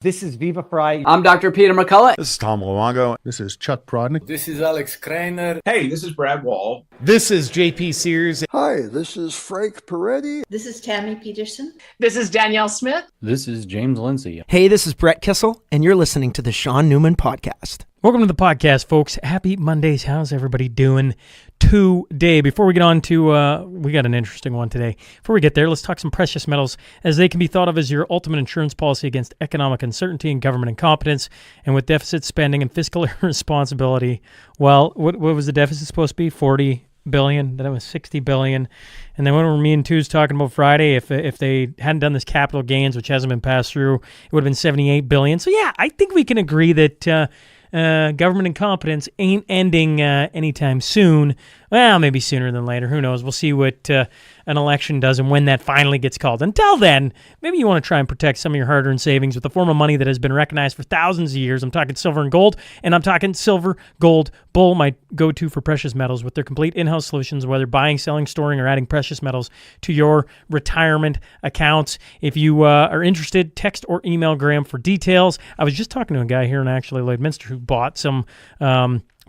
This is Viva Fry. I'm Dr. Peter McCullough. This is Tom Luongo. This is Chuck Prodnick. This is Alex Kreiner. Hey, this is Brad Wall. This is JP Sears. Hi, this is Frank Peretti. This is Tammy Peterson. This is Danielle Smith. This is James Lindsay. Hey, this is Brett Kissel, and you're listening to the Shaun Newman Podcast. Welcome to the podcast, folks. Happy Mondays. How's everybody doing today? Before we get on to, we got an interesting one today. Before we get there, let's talk some precious metals, as they can be thought of as your ultimate insurance policy against economic uncertainty and government incompetence. And with deficit spending and fiscal irresponsibility, well, what was the deficit supposed to be? 40 billion, then it was 60 billion. And then when me and Tu's talking about Friday, if they hadn't done this capital gains, which hasn't been passed through, it would have been 78 billion. So yeah, I think we can agree that government incompetence ain't ending anytime soon. Well, maybe sooner than later. Who knows? We'll see what an election does and when that finally gets called. Until then, maybe you want to try and protect some of your hard-earned savings with a form of money that has been recognized for thousands of years. I'm talking silver and gold, and I'm talking Silver Gold Bull, my go-to for precious metals, with their complete in-house solutions, whether buying, selling, storing, or adding precious metals to your retirement accounts. If you are interested, text or email Grahame for details. I was just talking to a guy here in actually Lloydminster who bought some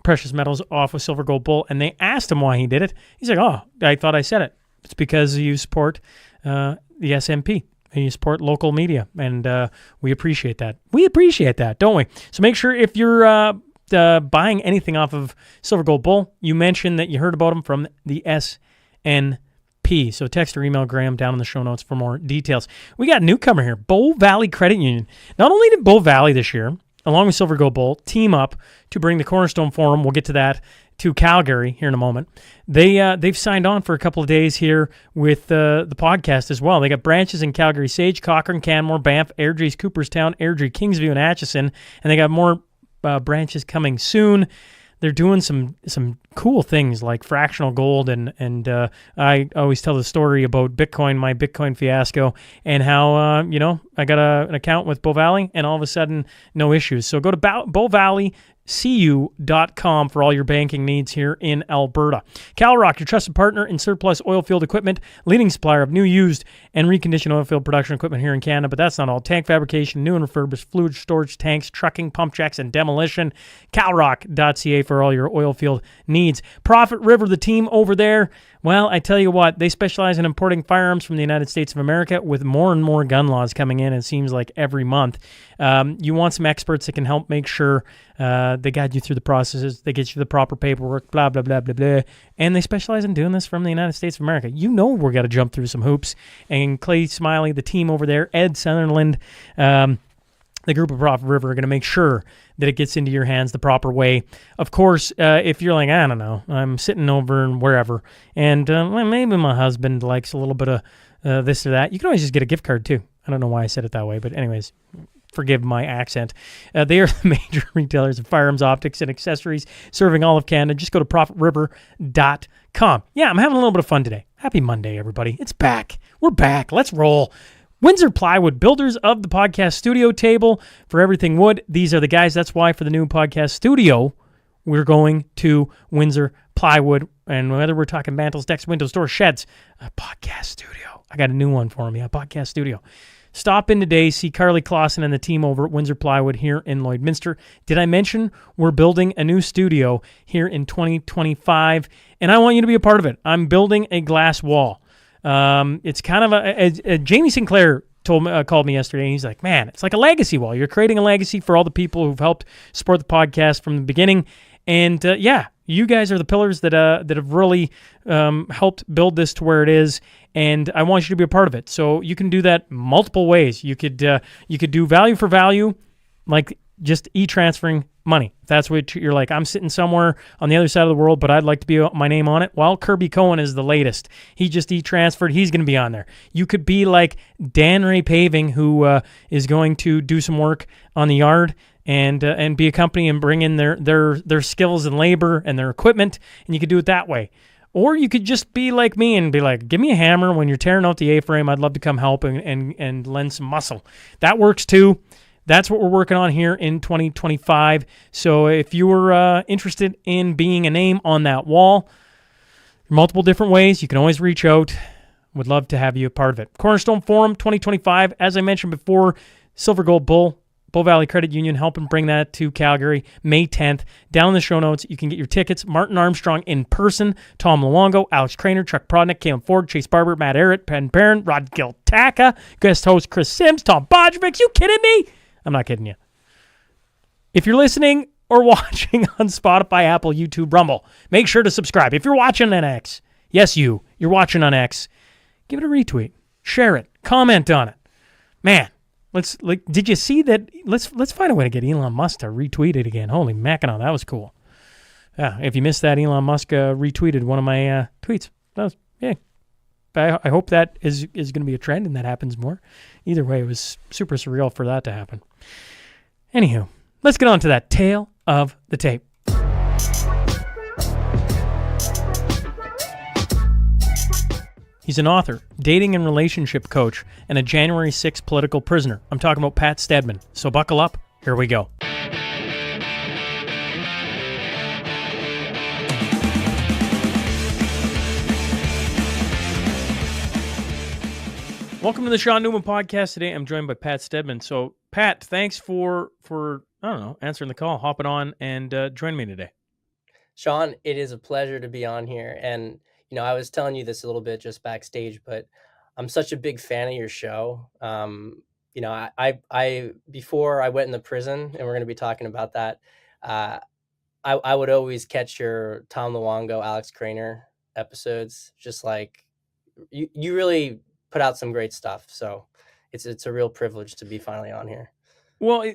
precious metals off of Silver Gold Bull, and they asked him why he did it. He's like, oh, I thought I said it. It's because you support the SNP and you support local media, and we appreciate that. We appreciate that, don't we? So make sure if you're buying anything off of Silver Gold Bull, you mention that you heard about them from the SNP. So text or email Grahame down in the show notes for more details. We got a newcomer here, Bow Valley Credit Union. Not only did Bow Valley this year, along with Silver Gold Bull, team up to bring the Cornerstone Forum, we'll get to that, to Calgary here in a moment. They've signed on for a couple of days here with the podcast as well. They got branches in Calgary, Sage, Cochrane, Canmore, Banff, Airdrie's, Cooperstown, Airdrie, Kingsview, and Atchison, and they got more branches coming soon. They're doing some cool things like fractional gold, and I always tell the story about Bitcoin, my Bitcoin fiasco, and how I got an account with Bow Valley, and all of a sudden no issues. So go to bowvalleycu.com for all your banking needs here in Alberta. CalRock, your trusted partner in surplus oil field equipment, leading supplier of new, used, and reconditioned oil field production equipment here in Canada. But that's not all. Tank fabrication, new and refurbished fluid storage tanks, trucking, pump jacks, and demolition. CalRock.ca for all your oil field needs. Profit River, the team over there, well, I tell you what, they specialize in importing firearms from the United States of America, with more and more gun laws coming in, it seems like every month. You want some experts that can help make sure they guide you through the processes, they get you the proper paperwork, blah, blah, blah, blah, blah. And they specialize in doing this from the United States of America. You know we're got to jump through some hoops. And Clay Smiley, the team over there, Ed Sutherland, the group of Profit River are going to make sure that it gets into your hands the proper way. Of course, if you're like, I don't know, I'm sitting over and wherever, and maybe my husband likes a little bit of this or that, you can always just get a gift card too. I don't know why I said it that way, but anyways, forgive my accent. They are the major retailers of firearms, optics, and accessories serving all of Canada. Just go to profitriver.com. Yeah, I'm having a little bit of fun today. Happy Monday, everybody. It's back. We're back. Let's roll. Windsor Plywood, builders of the podcast studio table for everything wood. These are the guys. That's why for the new podcast studio, we're going to Windsor Plywood. And whether we're talking mantles, decks, windows, doors, sheds, a podcast studio. I got a new one for them. Yeah, podcast studio. Stop in today, see Carly Clausen and the team over at Windsor Plywood here in Lloydminster. Did I mention we're building a new studio here in 2025? And I want you to be a part of it. I'm building a glass wall. It's kind of Jamie Sinclair called me yesterday, and he's like, man, it's like a legacy wall. You're creating a legacy for all the people who've helped support the podcast from the beginning. And yeah, you guys are the pillars that have really helped build this to where it is, and I want you to be a part of it. So you can do that multiple ways. You could do value for value, like just e-transferring money. If that's what you're like, I'm sitting somewhere on the other side of the world, but I'd like to be my name on it. Well, Kirby Cohen is the latest. He just e-transferred. He's going to be on there. You could be like Dan Ray Paving, who is going to do some work on the yard and be a company and bring in their skills and labor and their equipment, and you could do it that way. Or you could just be like me and be like, give me a hammer when you're tearing out the A-frame. I'd love to come help and lend some muscle. That works too. That's what we're working on here in 2025. So if you were interested in being a name on that wall, multiple different ways, you can always reach out. Would love to have you a part of it. Cornerstone Forum 2025, as I mentioned before, Silver Gold Bull Bow Valley Credit Union helping bring that to Calgary May 10th. Down in the show notes, you can get your tickets. Martin Armstrong in person, Tom Luongo, Alex Craner, Chuck Prodnick, Caleb Ford, Chase Barber, Matt Arrett, Penn Perrin, Rod Giltaka, guest host Chris Sims, Tom Bodjovic. You kidding me? I'm not kidding you. If you're listening or watching on Spotify, Apple, YouTube, Rumble, make sure to subscribe. If you're watching on X, yes, you're watching on X, give it a retweet, share it, comment on it. Man, did you see that? Let's find a way to get Elon Musk to retweet it again. Holy Mackinac, that was cool. Yeah, if you missed that, Elon Musk retweeted one of my tweets. That was, yeah. I hope that is going to be a trend and that happens more. Either way, it was super surreal for that to happen. Anywho, let's get on to that tale of the tape. He's an author, dating and relationship coach, and a January 6th political prisoner. I'm talking about Pat Stedman. So buckle up. Here we go. Welcome to the Shaun Newman Podcast. Today I'm joined by Pat Stedman. So, Pat, thanks for I don't know, answering the call, hopping on, and joining me today. Shaun, it is a pleasure to be on here. And, I was telling you this a little bit just backstage, but I'm such a big fan of your show. I before I went in the prison, and we're going to be talking about that, I would always catch your Tom Luongo, Alex Craner episodes. Just like you really put out some great stuff. So it's a real privilege to be finally on here. Well,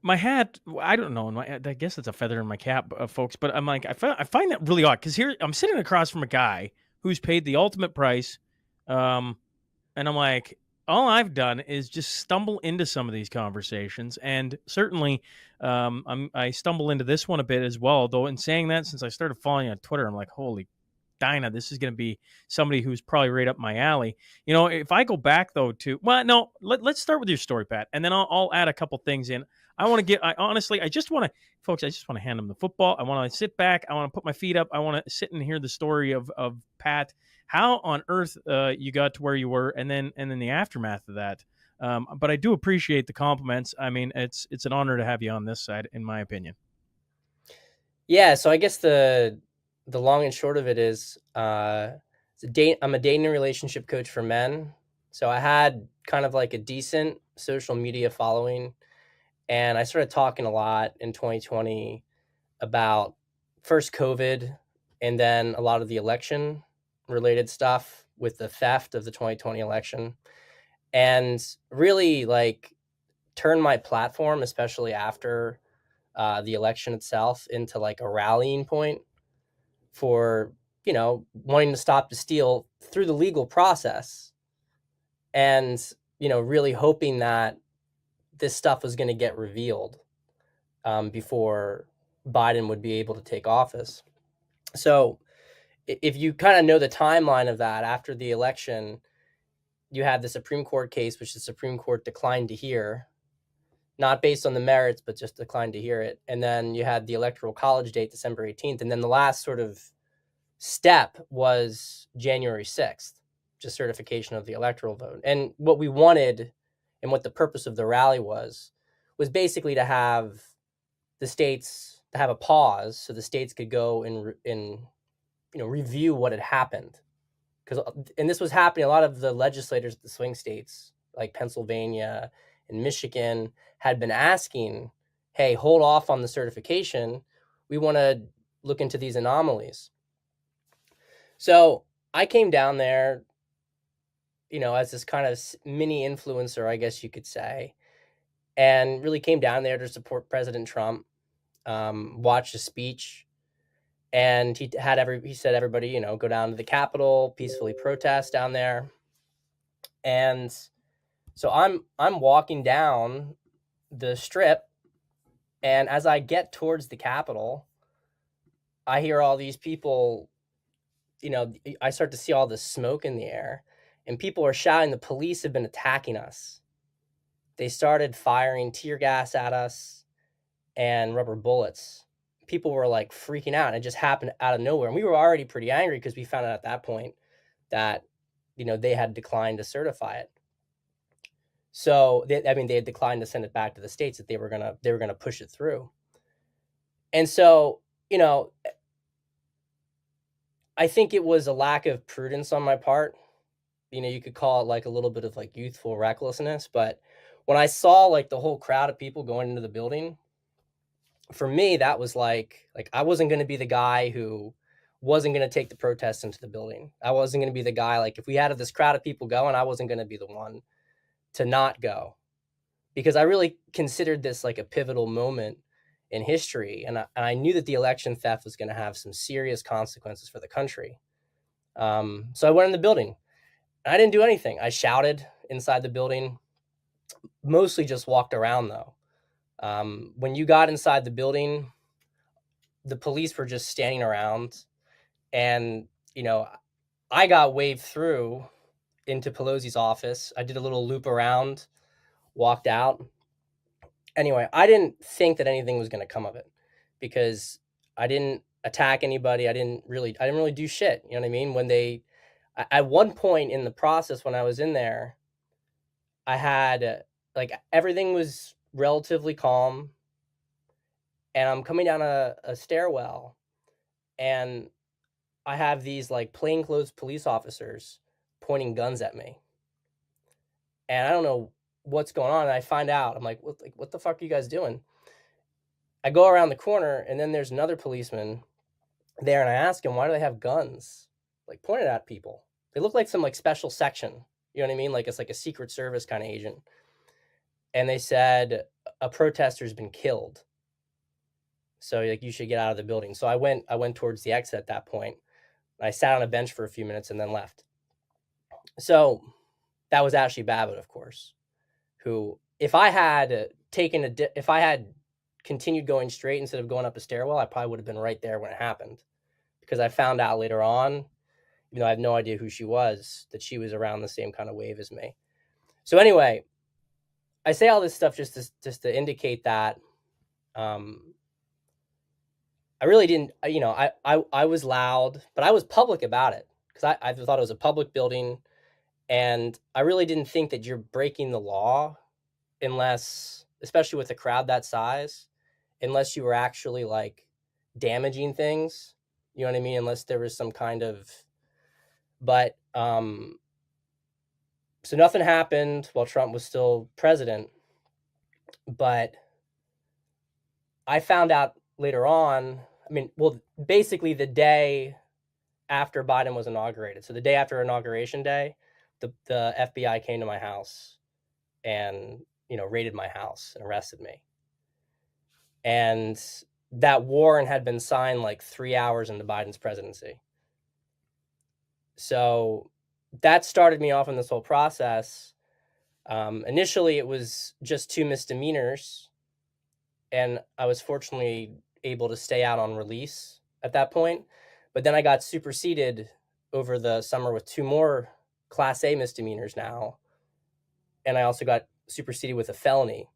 my hat, I don't know. I guess it's a feather in my cap, folks. But I'm like, I find that really odd because here I'm sitting across from a guy who's paid the ultimate price, and I'm like, all I've done is just stumble into some of these conversations, and certainly, I stumble into this one a bit as well. Though, in saying that, since I started following on Twitter, I'm like, holy Dinah, this is going to be somebody who's probably right up my alley. If I go back though let's start with your story, Pat, and then I'll add a couple things in. I just want to hand him the football. I want to sit back. I want to put my feet up. I want to sit and hear the story of Pat, how on earth you got to where you were, and then the aftermath of that. But I do appreciate the compliments. I mean, it's an honor to have you on this side, in my opinion. Yeah. So I guess the long and short of it is, I'm a dating and relationship coach for men. So I had kind of like a decent social media following. And I started talking a lot in 2020 about first COVID and then a lot of the election related stuff with the theft of the 2020 election, and really like turn my platform, especially after the election itself, into like a rallying point for, wanting to stop the steal through the legal process, and, really hoping that this stuff was going to get revealed before Biden would be able to take office. So if you kind of know the timeline of that, after the election, you had the Supreme Court case, which the Supreme Court declined to hear, not based on the merits, but just declined to hear it. And then you had the Electoral College date, December 18th. And then the last sort of step was January 6th, just certification of the electoral vote. And what we wanted, and what the purpose of the rally was basically to have the states to have a pause, so the states could go and review what had happened. And this was happening. A lot of the legislators at the swing states, like Pennsylvania and Michigan, had been asking, "Hey, hold off on the certification. We want to look into these anomalies." So I came down there, as this kind of mini influencer, I guess you could say, and really came down there to support President Trump, watched a speech, and he said, everybody, go down to the Capitol, peacefully protest down there. And so I'm walking down the strip, and as I get towards the Capitol, I hear all these people, I start to see all this smoke in the air. And people are shouting, the police have been attacking us. They started firing tear gas at us and rubber bullets. People were like freaking out. And it just happened out of nowhere. And we were already pretty angry because we found out at that point that, they had declined to certify it. So they had declined to send it back to the States, that they were gonna push it through. And so, I think it was a lack of prudence on my part. You could call it like a little bit of like youthful recklessness, but when I saw like the whole crowd of people going into the building, for me that was like I wasn't going to be the guy who wasn't going to take the protests into the building. I wasn't going to be the guy, like if we had this crowd of people going, I wasn't going to be the one to not go, because I really considered this like a pivotal moment in history, and I knew that the election theft was going to have some serious consequences for the country. So I went in the building. I didn't do anything. I shouted inside the building, mostly just walked around though. When you got inside the building, the police were just standing around, and I got waved through into Pelosi's office. I did a little loop around, walked out. Anyway, I didn't think that anything was going to come of it, because I didn't attack anybody. I didn't really do shit. You know what I mean? At one point in the process, when I was in there, I had like everything was relatively calm, and I'm coming down a stairwell, and I have these like plainclothes police officers pointing guns at me, and I don't know what's going on. And I find out, I'm like, what the fuck are you guys doing? I go around the corner, and then there's another policeman there, and I ask him, why do they have guns like pointed at people? They look like some like special section, you know what I mean? Like it's like a Secret Service kind of agent. And they said a protester's been killed, so like you should get out of the building. So I went towards the exit at that point. I sat on a bench for a few minutes and then left. So that was Ashley Babbitt, of course, who, if I had continued going straight instead of going up a stairwell, I probably would have been right there when it happened, because I found out later on, I have no idea who she was, that she was around the same kind of wave as me. So anyway, I say all this stuff just to indicate that I really didn't, I was loud, but I was public about it, because I thought it was a public building, and I really didn't think that you're breaking the law unless, especially with a crowd that size, unless you were actually like damaging things, you know what I mean? Unless there was some kind of, but, so nothing happened while Trump was still president, but I found out later on, basically the day after Biden was inaugurated. So the day after Inauguration Day, the FBI came to my house and, raided my house and arrested me. And that warrant had been signed like 3 hours into Biden's presidency. So that started me off in this whole process. Initially, it was just 2 misdemeanors, and I was fortunately able to stay out on release at that point. But then I got superseded over the summer with 2 more Class A misdemeanors now, and I also got superseded with a felony,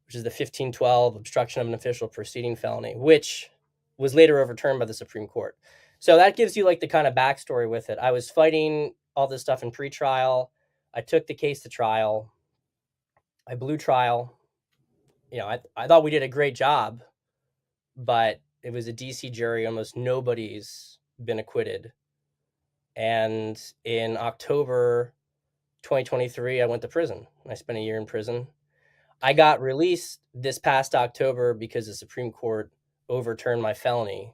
which is the 1512 obstruction of an official proceeding felony, which was later overturned by the Supreme Court. So that gives you like the kind of backstory with it. I was fighting all this stuff in pretrial. I took the case to trial. I blew trial. I thought we did a great job, but it was a DC jury. Almost nobody's been acquitted. And in October 2023, I went to prison. I spent a year in prison. I got released this past October because the Supreme Court overturned my felony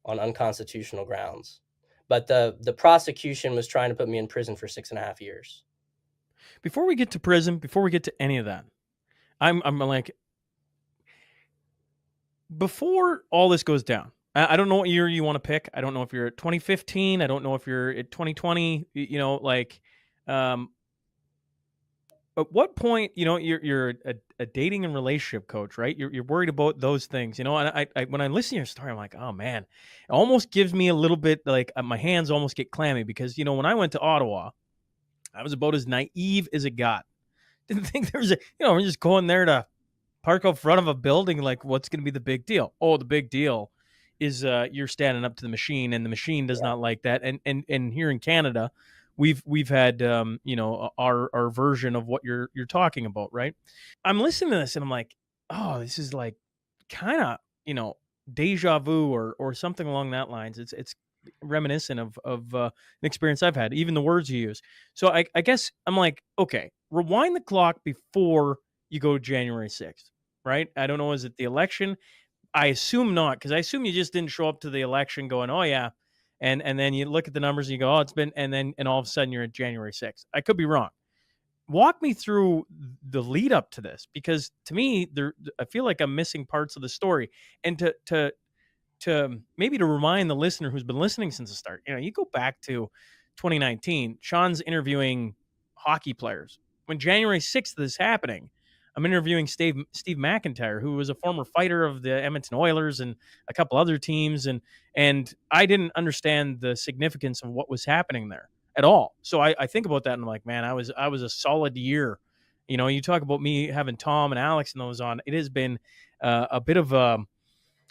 on unconstitutional grounds. But the prosecution was trying to put me in prison for 6.5 years. Before we get to prison, before we get to any of that, I'm like, before all this goes down, I don't know what year you want to pick. I don't know if you're at 2015. I don't know if you're at 2020. At what point, you're a dating and relationship coach, right? You're worried about those things, And I when I listen to your story, I'm like, oh man, it almost gives me a little bit like my hands almost get clammy, because when I went to Ottawa, I was about as naive as it got. Didn't think there was we're just going there to park out front of a building. Like, what's going to be the big deal? Oh, the big deal is you're standing up to the machine, and the machine does not like that. And here in Canada, we've had our version of what you're talking about, right? I'm listening to this and I'm like, oh, this is like kind of deja vu or something along that lines. It's reminiscent of an experience I've had, even the words you use. So I guess I'm like, okay, rewind the clock before you go January 6th, right? I don't know, is it the election? I assume not, because I assume you just didn't show up to the election going, oh yeah, and then you look at the numbers and you go, oh, it's been, and all of a sudden you're at January 6th. I could be wrong. Walk me through the lead up to this, because to me, I feel like I'm missing parts of the story, and to maybe to remind the listener who's been listening since the start, you go back to 2019, Shaun's interviewing hockey players. When January 6th is happening, I'm interviewing Steve McIntyre, who was a former fighter of the Edmonton Oilers and a couple other teams. And I didn't understand the significance of what was happening there at all. So I think about that and I'm like, man, I was a solid year. You talk about me having Tom and Alex and those on. It has been a bit of an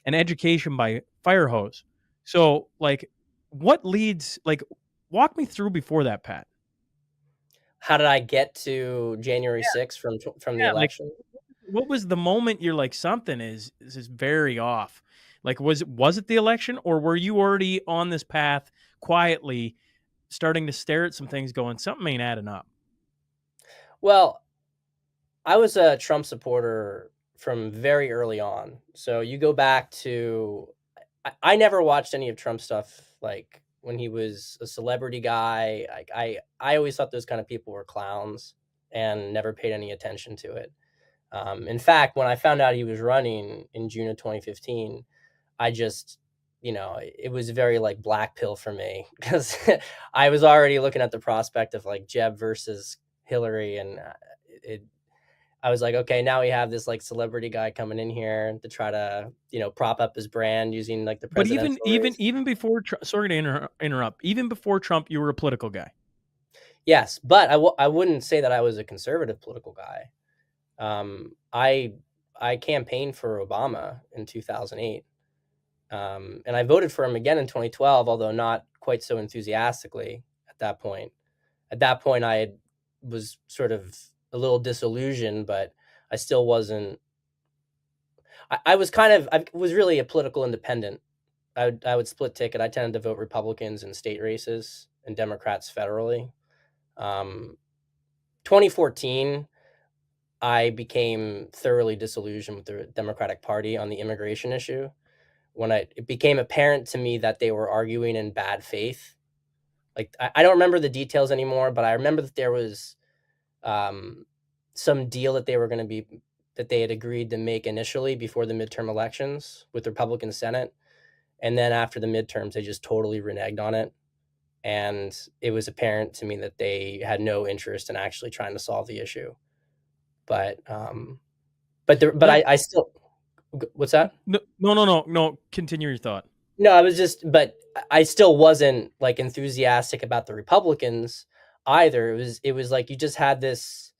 education by fire hose. So like, what leads, like, walk me through before that, Pat. How did I get to January 6th from the Yeah, like, election? what was the moment you're like, something is very off? Like, was it the election, or were you already on this path quietly starting to stare at some things going, something ain't adding up? Well, I was a Trump supporter from very early on. So you go back to, I never watched any of Trump stuff like when he was a celebrity guy. Like I always thought those kind of people were clowns and never paid any attention to it. In fact, when I found out he was running in June of 2015, I just, it was very like black pill for me because I was already looking at the prospect of like Jeb versus Hillary, and it. I was like, okay, now we have this like celebrity guy coming in here to try to, prop up his brand using like the But even presidential even race. even before, sorry to interrupt, even before Trump, you were a political guy. Yes, but I wouldn't say that I was a conservative political guy. I campaigned for Obama in 2008. And I voted for him again in 2012, although not quite so enthusiastically at that point. At that point, was sort of a little disillusioned, but I still wasn't. I was really a political independent. I would split ticket. I tended to vote Republicans in state races and Democrats federally. 2014, I became thoroughly disillusioned with the Democratic Party on the immigration issue when it became apparent to me that they were arguing in bad faith. Like I don't remember the details anymore, but I remember that there was some deal that they had agreed to make initially before the midterm elections with the Republican Senate. And then after the midterms, they just totally reneged on it. And it was apparent to me that they had no interest in actually trying to solve the issue. But I still, what's that? No. Continue your thought. No, but I still wasn't like enthusiastic about the Republicans either. It was like you just had this,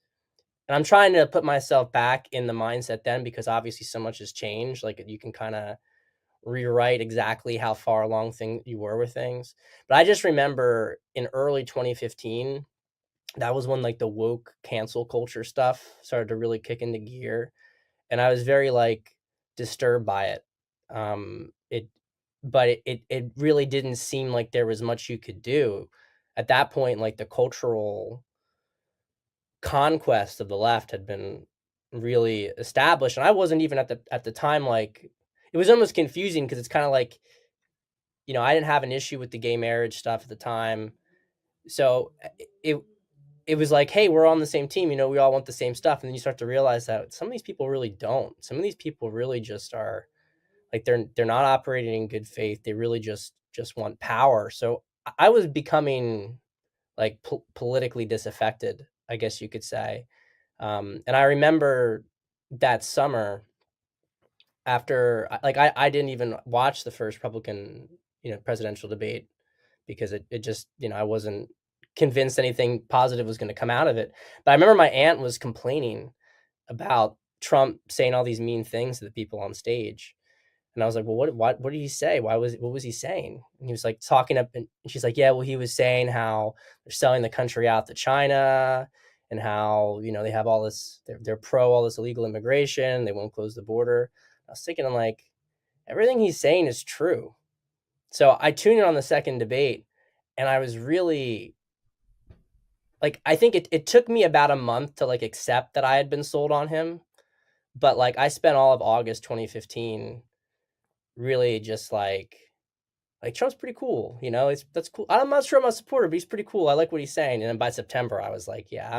and I'm trying to put myself back in the mindset then because obviously so much has changed. Like you can kind of rewrite exactly how far along you were with things. But I just remember in early 2015, that was when like the woke cancel culture stuff started to really kick into gear. And I was very like disturbed by it. It really didn't seem like there was much you could do at that point. Like the cultural conquest of the left had been really established, and I wasn't even at the time. Like it was almost confusing because it's kind of like, I didn't have an issue with the gay marriage stuff at the time, so it it was like, hey, we're on the same team, we all want the same stuff, and then you start to realize that some of these people really don't. Some of these people really just are like they're not operating in good faith. They really just want power. So I was becoming like politically disaffected, I guess you could say. And I remember that summer after, like, I didn't even watch the first Republican, presidential debate because it just, I wasn't convinced anything positive was going to come out of it. But I remember my aunt was complaining about Trump saying all these mean things to the people on stage. And I was like, well, what did he say? What was he saying? And he was like talking up, and she's like, yeah, well, he was saying how they're selling the country out to China, and how, they have all this, they're pro all this illegal immigration. They won't close the border. I was thinking, I'm like, everything he's saying is true. So I tuned in on the second debate, and I was really like, I think it took me about a month to like accept that I had been sold on him. But like, I spent all of August 2015 really just like Trump's pretty cool, that's cool. I'm not sure I'm a supporter, but he's pretty cool. I like what he's saying. And then by September, I was like, yeah,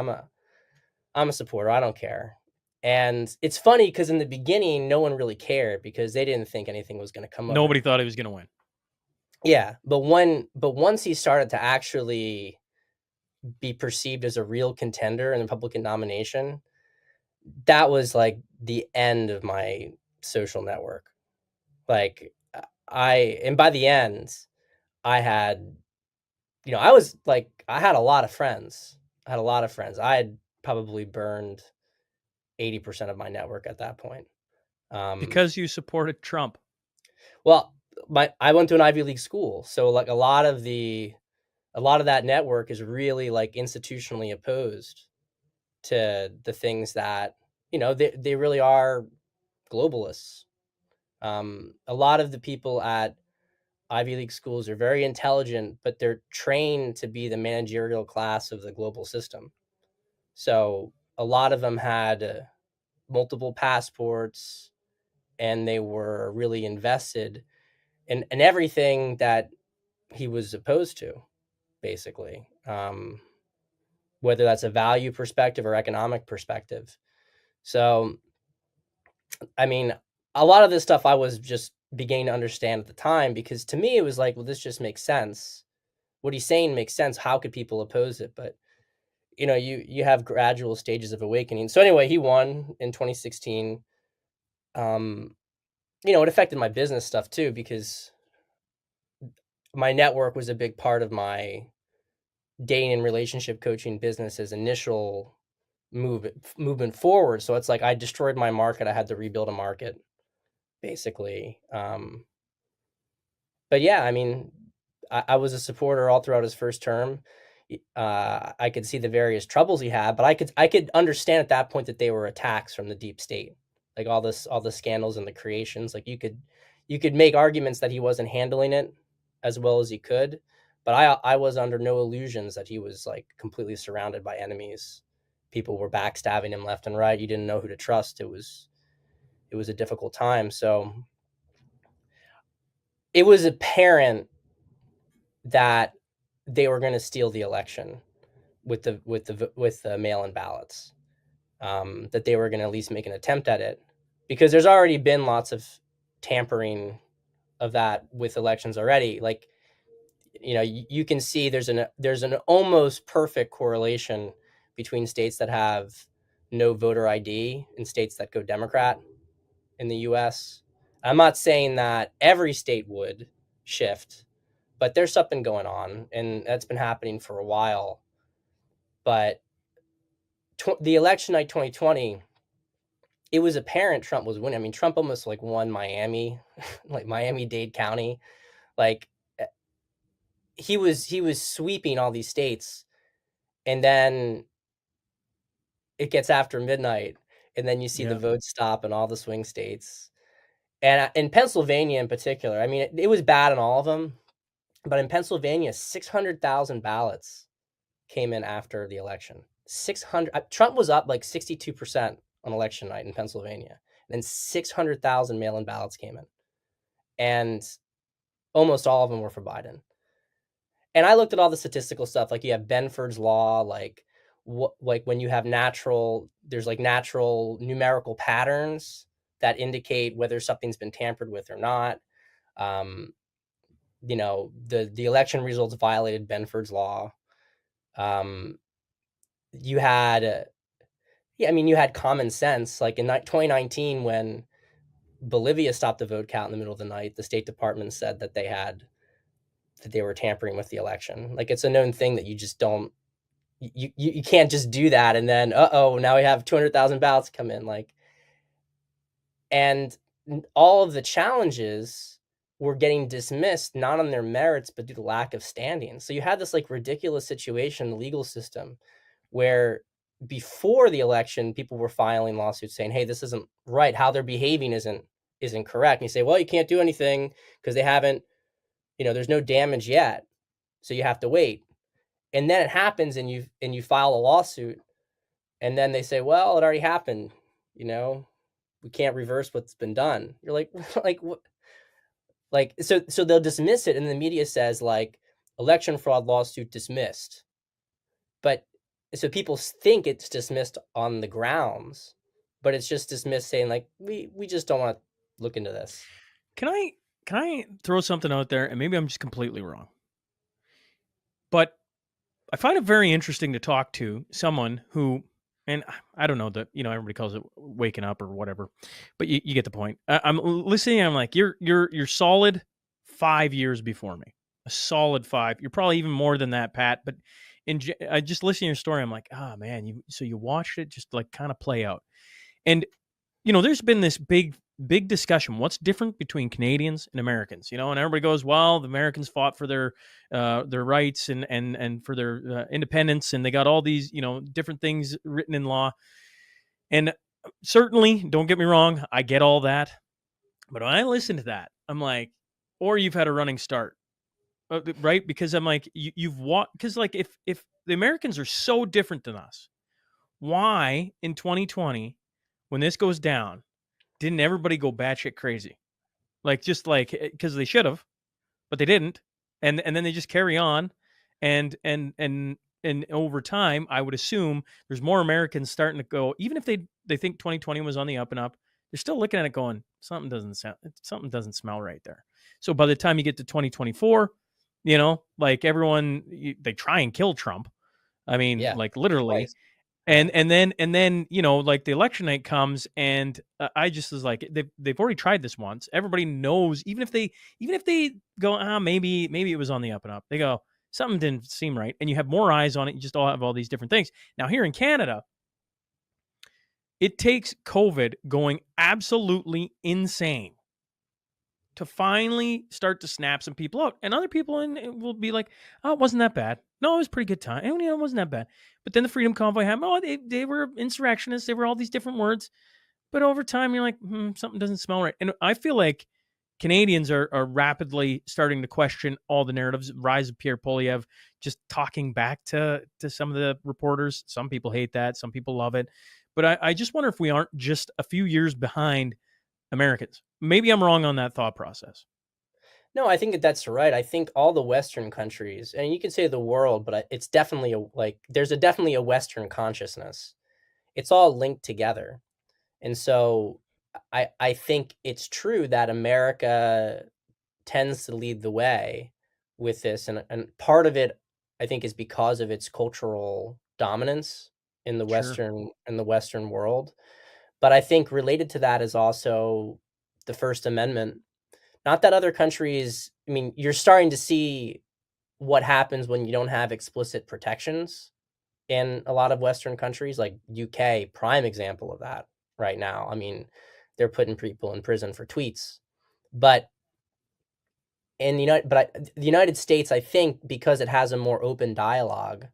I'm a supporter. I don't care. And it's funny because in the beginning, no one really cared because they didn't think anything was going to come of it. Nobody thought he was going to win. Yeah, but once he started to actually be perceived as a real contender in the Republican nomination, that was like the end of my social network. Like and by the end, I had, I was like, I had a lot of friends. I had probably burned 80% of my network at that point. Because you supported Trump. Well, I went to an Ivy League school, so like a lot of that network is really like institutionally opposed to the things that, they really are globalists. A lot of the people at Ivy League schools are very intelligent, but they're trained to be the managerial class of the global system. So a lot of them had multiple passports, and they were really invested in everything that he was opposed to, basically, whether that's a value perspective or economic perspective. So, I mean, a lot of this stuff I was just beginning to understand at the time, because to me it was like, well, this just makes sense. What he's saying makes sense. How could people oppose it? But you have gradual stages of awakening. So anyway, he won in 2016. It affected my business stuff too, because my network was a big part of my dating and relationship coaching business's initial movement forward. So it's like I destroyed my market. I had to rebuild a market, basically. But yeah, I mean, I was a supporter all throughout his first term. I could see the various troubles he had, but I could understand at that point that they were attacks from the deep state, like all the scandals and the creations. Like you could make arguments that he wasn't handling it as well as he could, but I was under no illusions that he was like completely surrounded by enemies. People were backstabbing him left and right. You didn't know who to trust. It was a difficult time. So it was apparent that they were going to steal the election with the mail-in ballots, that they were going to at least make an attempt at it, because there's already been lots of tampering of that with elections already. Like, you can see there's an almost perfect correlation between states that have no voter ID and states that go Democrat in the US. I'm not saying that every state would shift, but there's something going on, and that's been happening for a while. But the election night 2020, it was apparent Trump was winning. I mean, Trump almost like won Miami, like Miami-Dade County. Like he was sweeping all these states, and then it gets after midnight, and then you see the votes stop in all the swing states. And in Pennsylvania in particular, I mean, it was bad in all of them, but in Pennsylvania, 600,000 ballots came in after the election. 600. Trump was up like 62% on election night in Pennsylvania. And then 600,000 mail-in ballots came in. And almost all of them were for Biden. And I looked at all the statistical stuff. Like you have Benford's law, like when you have there's like natural numerical patterns that indicate whether something's been tampered with or not. The election results violated Benford's law. You had, you had common sense. Like in 2019, when Bolivia stopped the vote count in the middle of the night, the State Department said that they were tampering with the election. Like it's a known thing that you just don't, you can't just do that. And then, now we have 200,000 ballots come in. Like, and all of the challenges were getting dismissed, not on their merits, but due to lack of standing. So you had this like ridiculous situation in the legal system where before the election, people were filing lawsuits saying, hey, this isn't right. How they're behaving isn't correct. And you say, well, you can't do anything because they haven't, there's no damage yet. So you have to wait. And then it happens and you file a lawsuit, and then they say, well, it already happened. We can't reverse what's been done. You're like, like what? Like, so they'll dismiss it, and the media says like election fraud lawsuit dismissed. But so people think it's dismissed on the grounds, but it's just dismissed saying like, we just don't want to look into this. Can I throw something out there, and maybe I'm just completely wrong, but I find it very interesting to talk to someone who, and I don't know that, everybody calls it waking up or whatever, but you get the point. I'm listening. I'm like, you're solid 5 years before me, a solid 5. You're probably even more than that, Pat. But I just listen to your story. I'm like, man, you watched it just like kind of play out. And, there's been this big discussion. What's different between Canadians and Americans? And everybody goes, well, the Americans fought for their rights and for their independence, and they got all these, different things written in law. And certainly, don't get me wrong, I get all that. But when I listen to that, I'm like, or you've had a running start, right? Because I'm like, you've walked, because like if the Americans are so different than us, why in 2020, when this goes down, didn't everybody go batshit crazy? Like, just like, because they should have, but they didn't. And then they just carry on. And over time, I would assume there's more Americans starting to go, even if they think 2020 was on the up and up, they're still looking at it going, something doesn't smell right there. So by the time you get to 2024, like everyone, they try and kill Trump. I mean, like literally. Twice. And then like the election night comes, and I just was like, they've already tried this once. Everybody knows, even if they go, maybe it was on the up and up, they go, something didn't seem right, and you have more eyes on it. You just all have all these different things. Now here in Canada, it takes COVID going absolutely insane to finally start to snap some people out, and other people will be like, oh, it wasn't that bad. No, it was a pretty good time. And, it wasn't that bad. But then the Freedom Convoy happened. Oh, they were insurrectionists. They were all these different words. But over time, you're like, something doesn't smell right. And I feel like Canadians are rapidly starting to question all the narratives. Rise of Pierre Poilievre, just talking back to some of the reporters. Some people hate that. Some people love it. But I just wonder if we aren't just a few years behind Americans. Maybe I'm wrong on that thought process. No, I think that's right. I think all the Western countries, and you could say the world, but it's definitely there's definitely a Western consciousness. It's all linked together. And so I think it's true that America tends to lead the way with this. And part of it, I think, is because of its cultural dominance in the Western world. But I think related to that is also the First Amendment. Not that other countries, I mean, you're starting to see what happens when you don't have explicit protections in a lot of Western countries, like UK, prime example of that right now. I mean, they're putting people in prison for tweets. But the United States, I think, because it has a more open dialogue,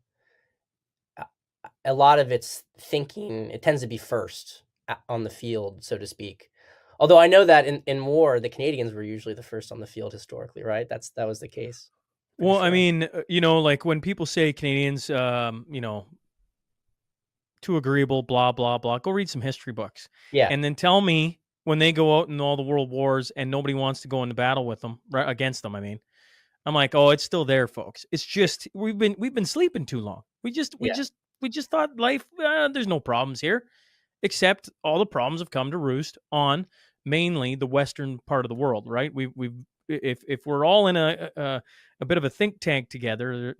a lot of its thinking, it tends to be first on the field, so to speak. Although I know that in war, the Canadians were usually the first on the field historically, right? That was the case. Well, sure. I mean, like when people say Canadians, too agreeable, blah, blah, blah, go read some history books. Yeah. And then tell me when they go out in all the world wars and nobody wants to go into battle with them, right, against them, I mean. I'm like, oh, it's still there, folks. It's just we've been sleeping too long. We just thought life, there's no problems here. Except all the problems have come to roost on mainly the Western part of the world, right? If we're all in a bit of a think tank together,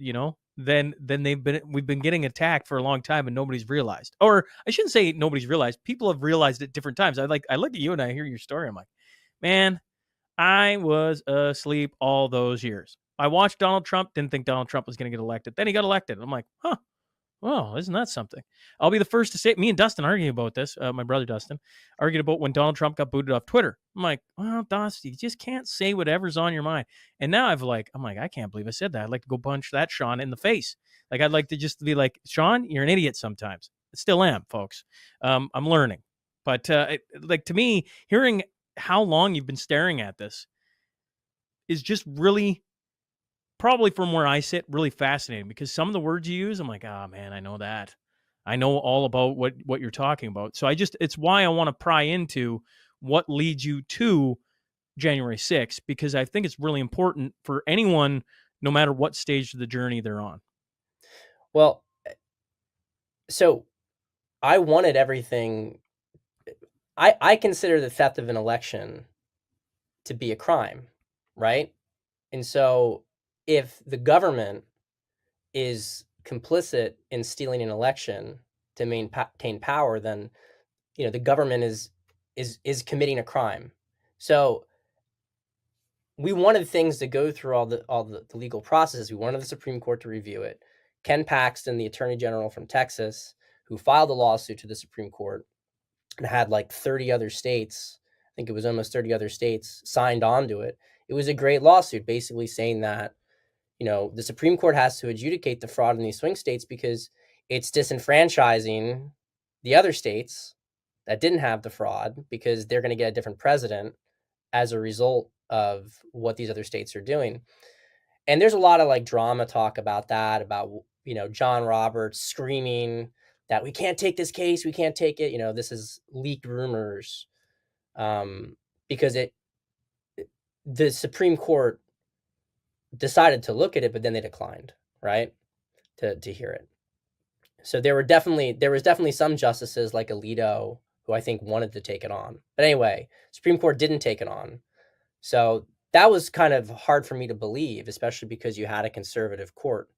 then we've been getting attacked for a long time and nobody's realized. Or I shouldn't say nobody's realized. People have realized at different times. I look at you and I hear your story. I'm like, man, I was asleep all those years. I watched Donald Trump, didn't think Donald Trump was going to get elected. Then he got elected. I'm like, huh, Well, isn't that something? I'll be the first to say. Me and Dustin arguing about this. My brother Dustin argued about when Donald Trump got booted off Twitter. I'm like, well, Dusty, you just can't say whatever's on your mind. And now I'm like, I can't believe I said that. I'd like to go punch that Shaun in the face. Like, I'd like to just be like, Shaun, you're an idiot sometimes. I still am, folks. I'm learning. But like, to me, hearing how long you've been staring at this is just really, probably from where I sit, really fascinating, because some of the words you use, I'm like, oh man, I know that. I know all about what you're talking about. So it's why I want to pry into what leads you to January 6th, because I think it's really important for anyone, no matter what stage of the journey they're on. Well, so I wanted everything. I consider the theft of an election to be a crime, right? And so if the government is complicit in stealing an election to maintain power, then the government is committing a crime. So we wanted things to go through all the legal processes. We wanted the Supreme Court to review it. Ken Paxton, the Attorney General from Texas, who filed a lawsuit to the Supreme Court and had like 30 other states, I think it was almost 30 other states, signed on to it. It was a great lawsuit, basically saying that the Supreme Court has to adjudicate the fraud in these swing states because it's disenfranchising the other states that didn't have the fraud, because they're going to get a different president as a result of what these other states are doing. And there's a lot of like drama talk about that, about, John Roberts screaming that we can't take this case, we can't take it. This is leaked rumors, because the Supreme Court decided to look at it, but then they declined, right, to hear it. So there was definitely some justices like Alito who I think wanted to take it on. But anyway, Supreme Court didn't take it on. So that was kind of hard for me to believe, especially because you had a conservative court.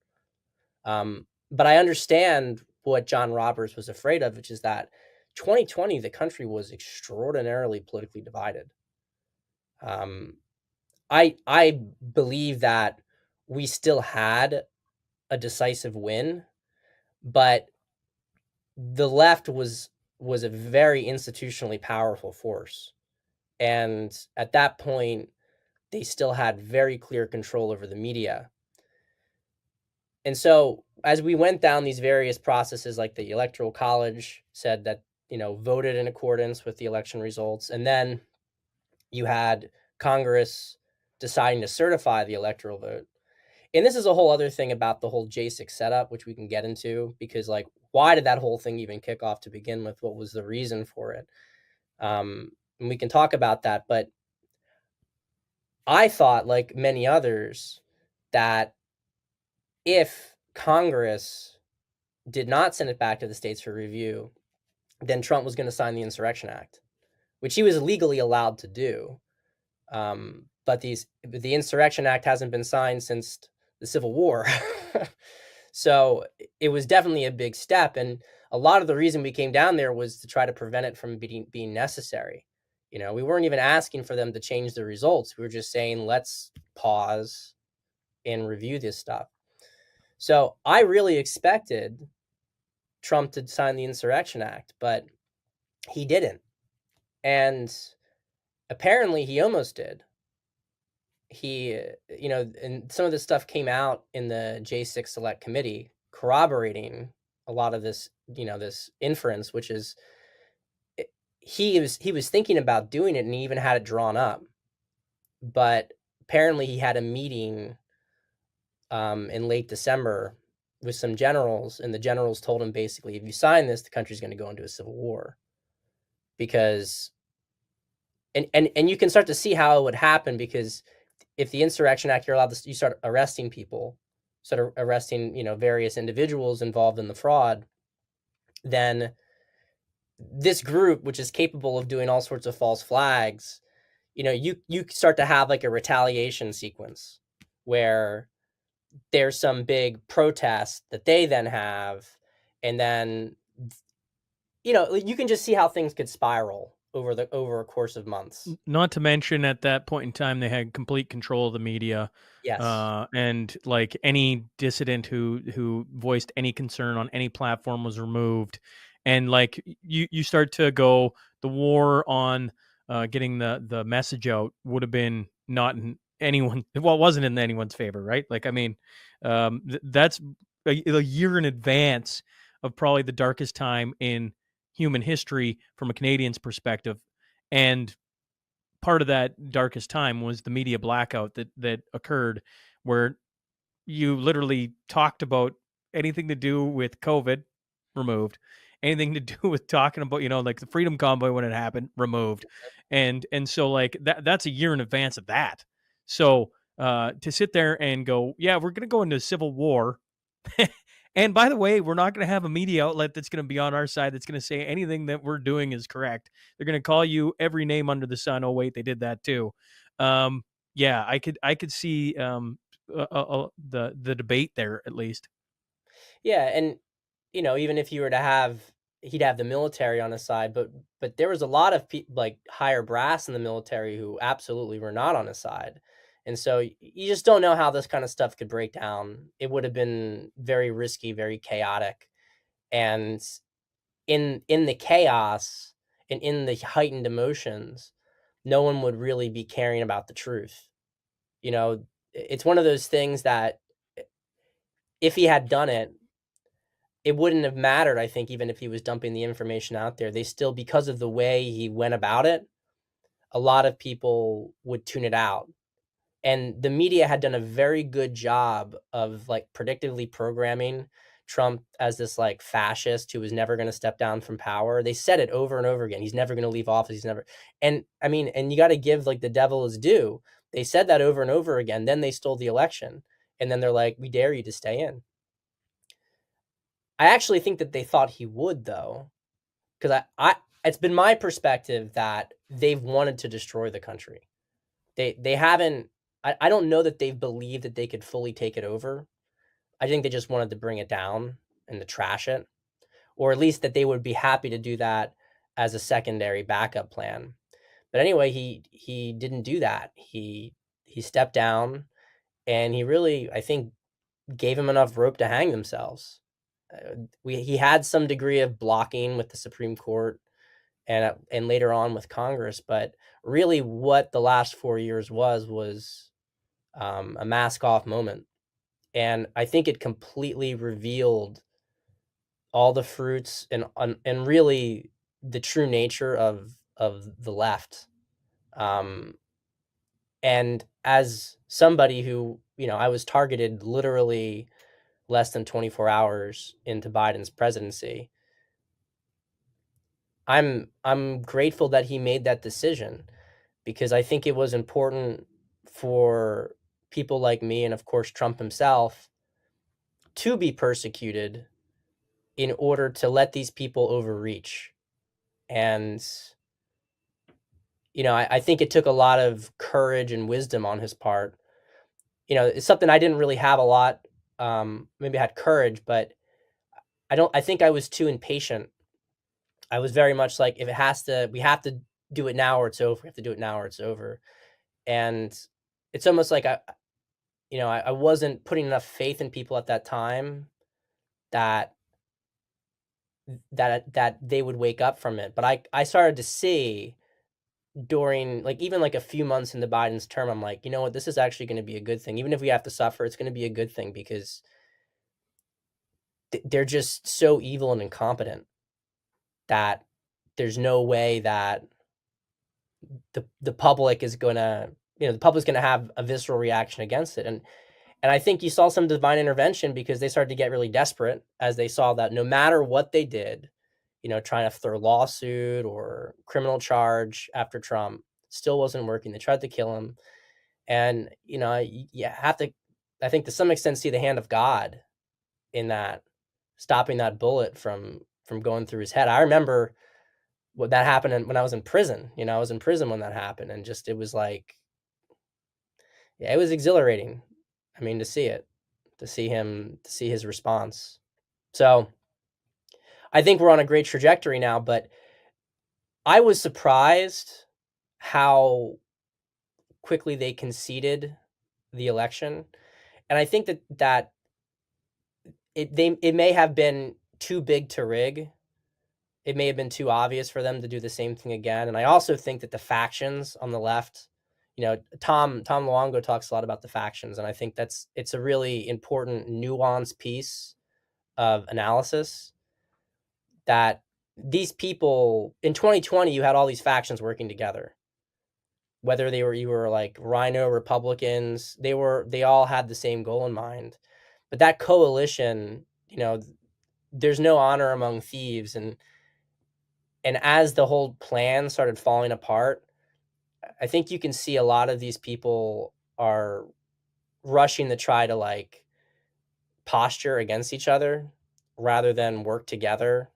But I understand what John Roberts was afraid of, which is that 2020, the country was extraordinarily politically divided. I believe that we still had a decisive win, but the left was a very institutionally powerful force. And at that point, they still had very clear control over the media. And so as we went down these various processes, like the Electoral College said that, voted in accordance with the election results. And then you had Congress deciding to certify the electoral vote. And this is a whole other thing about the whole J6 setup, which we can get into, because like, why did that whole thing even kick off to begin with? What was the reason for it? And we can talk about that. But I thought, like many others, that if Congress did not send it back to the states for review, then Trump was going to sign the Insurrection Act, which he was legally allowed to do. But the Insurrection Act hasn't been signed since the Civil War. So it was definitely a big step. And a lot of the reason we came down there was to try to prevent it from being necessary. We weren't even asking for them to change the results. We were just saying, let's pause and review this stuff. So I really expected Trump to sign the Insurrection Act, but he didn't. And apparently he almost did. He, and some of this stuff came out in the J6 Select Committee corroborating a lot of this, this inference, which is he was thinking about doing it, and he even had it drawn up. But apparently he had a meeting in late December with some generals, and the generals told him basically, if you sign this, the country's going to go into a civil war. Because and you can start to see how it would happen, because if the Insurrection Act, you're allowed to, you start arresting people, start arresting, various individuals involved in the fraud, then this group, which is capable of doing all sorts of false flags, you start to have like a retaliation sequence where there's some big protest that they then have, and then you can just see how things could spiral over a course of months. Not to mention, at that point in time, they had complete control of the media, Yes. and like any dissident who voiced any concern on any platform was removed, and like you start to go, the war on getting the message out would have been not in anyone, well, it wasn't in anyone's favor, right? Like, I mean, that's a year in advance of probably the darkest time in human history from a Canadian's perspective, and part of that darkest time was the media blackout that occurred, where you literally talked about anything to do with COVID, removed. Anything to do with talking about, like the Freedom Convoy when it happened, removed. And so like that's a year in advance of that. So to sit there and go, yeah, we're gonna go into civil war. And by the way, we're not going to have a media outlet that's going to be on our side that's going to say anything that we're doing is correct. They're going to call you every name under the sun. Oh wait, they did that too. Um, yeah, I could see the debate there at least. Yeah, and even if you were to have, he'd have the military on his side, but there was a lot of like higher brass in the military who absolutely were not on his side. And so you just don't know how this kind of stuff could break down. It would have been very risky, very chaotic. And in the chaos and in the heightened emotions, no one would really be caring about the truth. It's one of those things that if he had done it, it wouldn't have mattered, I think, even if he was dumping the information out there. They still, because of the way he went about it, a lot of people would tune it out. And the media had done a very good job of like predictively programming Trump as this like fascist who was never going to step down from power. They said it over and over again. He's never going to leave office. He's never. And I mean, and you got to give like the devil his due. They said that over and over again. Then they stole the election. And then they're like, we dare you to stay in. I actually think that they thought he would, though, because it's been my perspective that they've wanted to destroy the country. They haven't. I don't know that they've believed that they could fully take it over. I think they just wanted to bring it down and to trash it, or at least that they would be happy to do that as a secondary backup plan. But anyway, he didn't do that. He stepped down, and he really, I think, gave him enough rope to hang themselves. He had some degree of blocking with the Supreme Court and later on with Congress, but really what the last 4 years was a mask off moment, and I think it completely revealed all the fruits and really the true nature of the left. And as somebody who I was targeted literally less than 24 hours into Biden's presidency, I'm grateful that he made that decision, because I think it was important for people like me and of course Trump himself to be persecuted in order to let these people overreach. And I think it took a lot of courage and wisdom on his part. It's something I didn't really have a lot. Maybe I had courage, but I think I was too impatient. I was very much like, if we have to do it now or it's over. We have to do it now or it's over. And it's almost like I wasn't putting enough faith in people at that time that they would wake up from it. But I started to see during like even like a few months into Biden's term, I'm like, you know what, this is actually going to be a good thing. Even if we have to suffer, it's going to be a good thing, because they're just so evil and incompetent that there's no way that the public is gonna, the public's gonna have a visceral reaction against it. And I think you saw some divine intervention, because they started to get really desperate as they saw that no matter what they did, trying to throw lawsuit or criminal charge after Trump, still wasn't working. They tried to kill him. And, you have to, I think, to some extent, see the hand of God in that, stopping that bullet from going through his head. I remember what that happened when I was in prison. I was in prison when that happened, and just, it was like, yeah, it was exhilarating. I mean, to see it, to see his response. So I think we're on a great trajectory now, but I was surprised how quickly they conceded the election, and I think that it may have been too big to rig. It may have been too obvious for them to do the same thing again, and I also think that the factions on the left, Tom Luongo talks a lot about the factions, and I think it's a really important nuanced piece of analysis that these people in 2020, you had all these factions working together. Whether you were like Rhino Republicans, they all had the same goal in mind. But that coalition, there's no honor among thieves, and as the whole plan started falling apart, I think you can see a lot of these people are rushing to try to like posture against each other rather than work together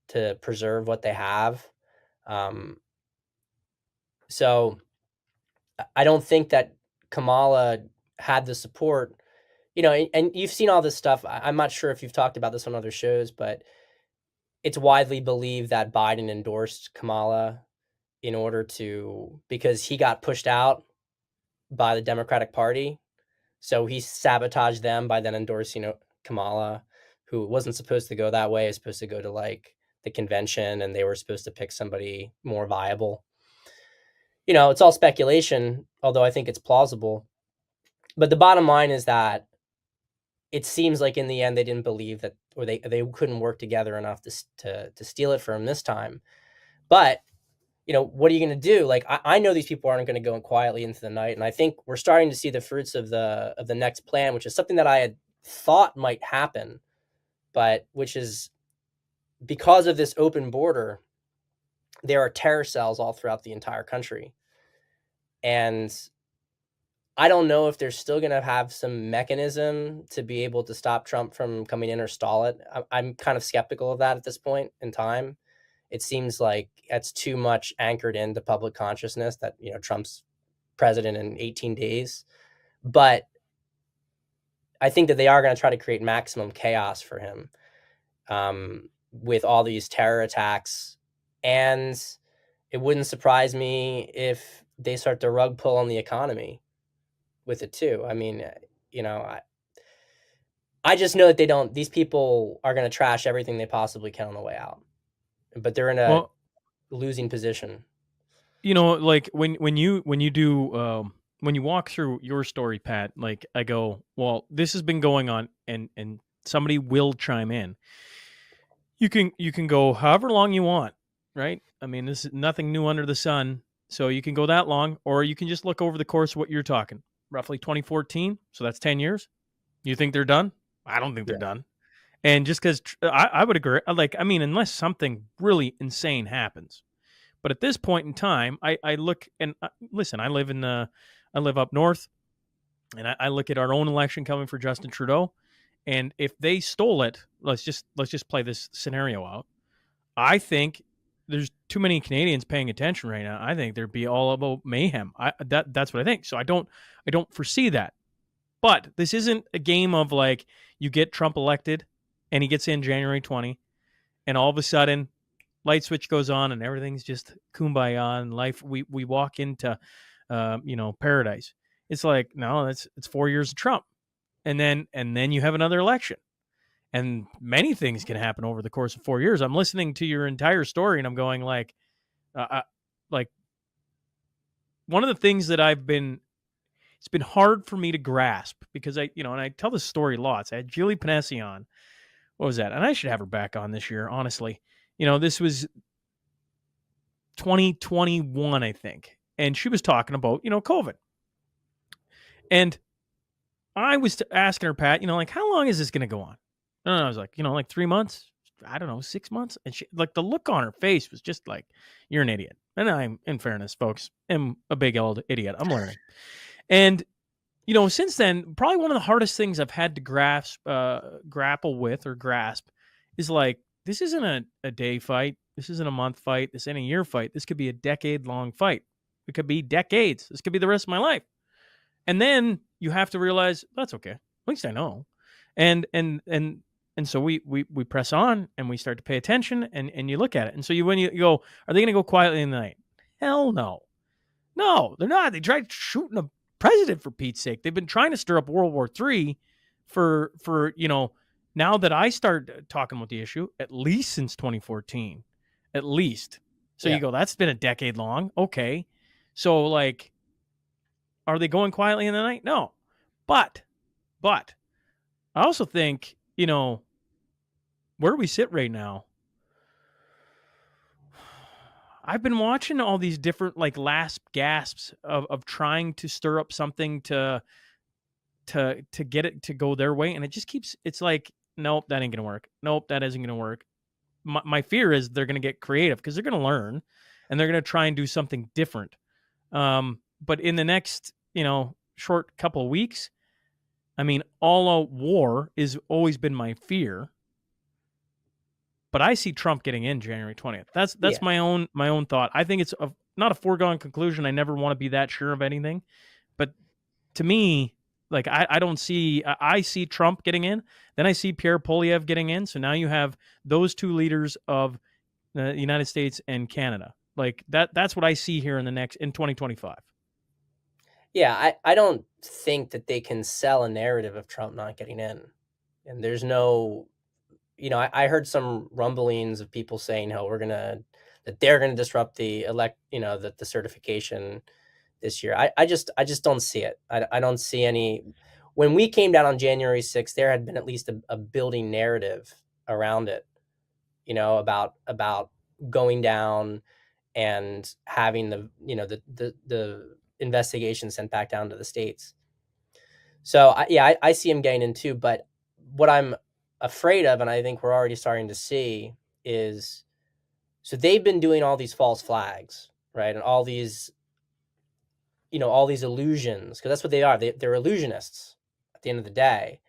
to preserve what they have. So I don't think that Kamala had the support, and you've seen all this stuff. I'm not sure if you've talked about this on other shows, but it's widely believed that Biden endorsed Kamala because he got pushed out by the Democratic Party. So he sabotaged them by then endorsing Kamala, who wasn't supposed to go that way. Is supposed to go to like the convention, and they were supposed to pick somebody more viable. It's all speculation, although I think it's plausible. But the bottom line is that it seems like in the end they didn't believe that, or they couldn't work together enough to steal it from this time. But what are you going to do? Like I know these people aren't going to go in quietly into the night, and I think we're starting to see the fruits of the next plan, which is something that I had thought might happen, but which is because of this open border, there are terror cells all throughout the entire country. And I don't know if they're still going to have some mechanism to be able to stop Trump from coming in or stall it. I'm kind of skeptical of that at this point in time. It seems like that's too much anchored into public consciousness that, Trump's president in 18 days. But I think that they are going to try to create maximum chaos for him with all these terror attacks. And it wouldn't surprise me if they start to rug pull on the economy with it too. I mean, I just know that these people are going to trash everything they possibly can on the way out, but they're in a losing position. Like when you do when you walk through your story, Pat, like I go, well, this has been going on, and somebody will chime in. You can go however long you want, right? I mean, this is nothing new under the sun, so you can go that long, or you can just look over the course of what you're talking, roughly 2014. So that's 10 years. You think they're done? I don't think they're done. And just because I would agree, unless something really insane happens. But at this point in time, I look and listen. I live up north, and I look at our own election coming for Justin Trudeau, and if they stole it, let's just play this scenario out. I think there's too many Canadians paying attention right now. I think there'd be all about mayhem. That's what I think. So I don't foresee that. But this isn't a game of like you get Trump elected, and he gets in January 20, and all of a sudden light switch goes on and everything's just kumbaya and life. We walk into, paradise. It's like, no, it's 4 years of Trump. And then you have another election, and many things can happen over the course of 4 years. I'm listening to your entire story and I'm going like one of the things that it's been hard for me to grasp because and I tell this story lots. I had Julie Panesi on. What was that? And I should have her back on this year, honestly. This was 2021, I think. And she was talking about, COVID. And I was asking her, Pat, like, how long is this going to go on? And I was like, like 3 months? I don't know, 6 months? And she, like, the look on her face was just like, you're an idiot. And I'm, in fairness, folks, am a big old idiot. I'm learning. And, since then, probably one of the hardest things I've had to grapple with or grasp is like, this isn't a day fight. This isn't a month fight. This ain't a year fight. This could be a decade-long fight. It could be decades. This could be the rest of my life. And then you have to realize, that's okay. At least I know. And And so we press on and we start to pay attention and you look at it. And so when you go, are they going to go quietly in the night? Hell no. No, they're not. They tried shooting a president, for Pete's sake. They've been trying to stir up World War III for now that I start talking about the issue, at least since 2014. At least. So Yeah. you go, that's been a decade long. Okay. So like, are they going quietly in the night? No. But I also think, where do we sit right now? I've been watching all these different like last gasps of trying to stir up something to get it to go their way, and it just keeps. It's like, nope, that ain't gonna work. Nope, that isn't gonna work. My fear is they're gonna get creative because they're gonna learn, and they're gonna try and do something different. But in the next short couple of weeks, I mean, all out war is always been my fear. But I see Trump getting in January 20th. That's Yeah. my own thought. I think it's not a foregone conclusion. I never want to be that sure of anything. But to me, like I don't see. I see Trump getting in. Then I see Pierre Poilievre getting in. So now you have those two leaders of the United States and Canada. Like that's what I see here in 2025. Yeah, I don't think that they can sell a narrative of Trump not getting in. And there's no, I heard some rumblings of people saying, "Oh, that they're gonna disrupt the the certification this year." I just don't see it. I don't see any. When we came down on January 6th, there had been at least a building narrative around it, about going down and having the investigation sent back down to the States. So I see him getting in too. But what I'm afraid of, and I think we're already starting to see, is so they've been doing all these false flags, right? And all these illusions, because that's what they are. They're illusionists at the end of the day.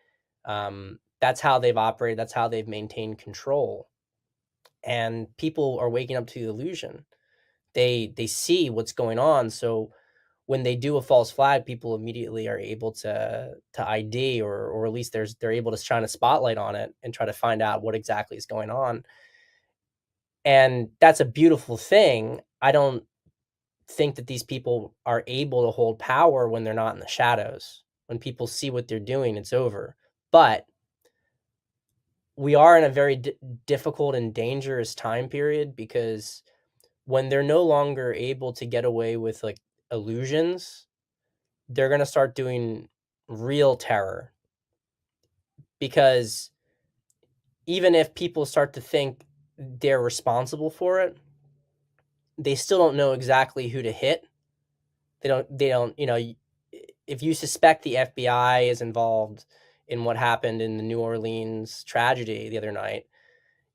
That's how they've operated. That's how they've maintained control. And people are waking up to the illusion. They see what's going on. So when they do a false flag, people immediately are able to ID, or at least they're able to shine a spotlight on it and try to find out what exactly is going on. And that's a beautiful thing. I don't think that these people are able to hold power when they're not in the shadows. When people see what they're doing, it's over. But we are in a very difficult and dangerous time period, because when they're no longer able to get away with like illusions, they're going to start doing real terror. Because even if people start to think they're responsible for it, they still don't know exactly who to hit. They don't, if you suspect the FBI is involved in what happened in the New Orleans tragedy the other night,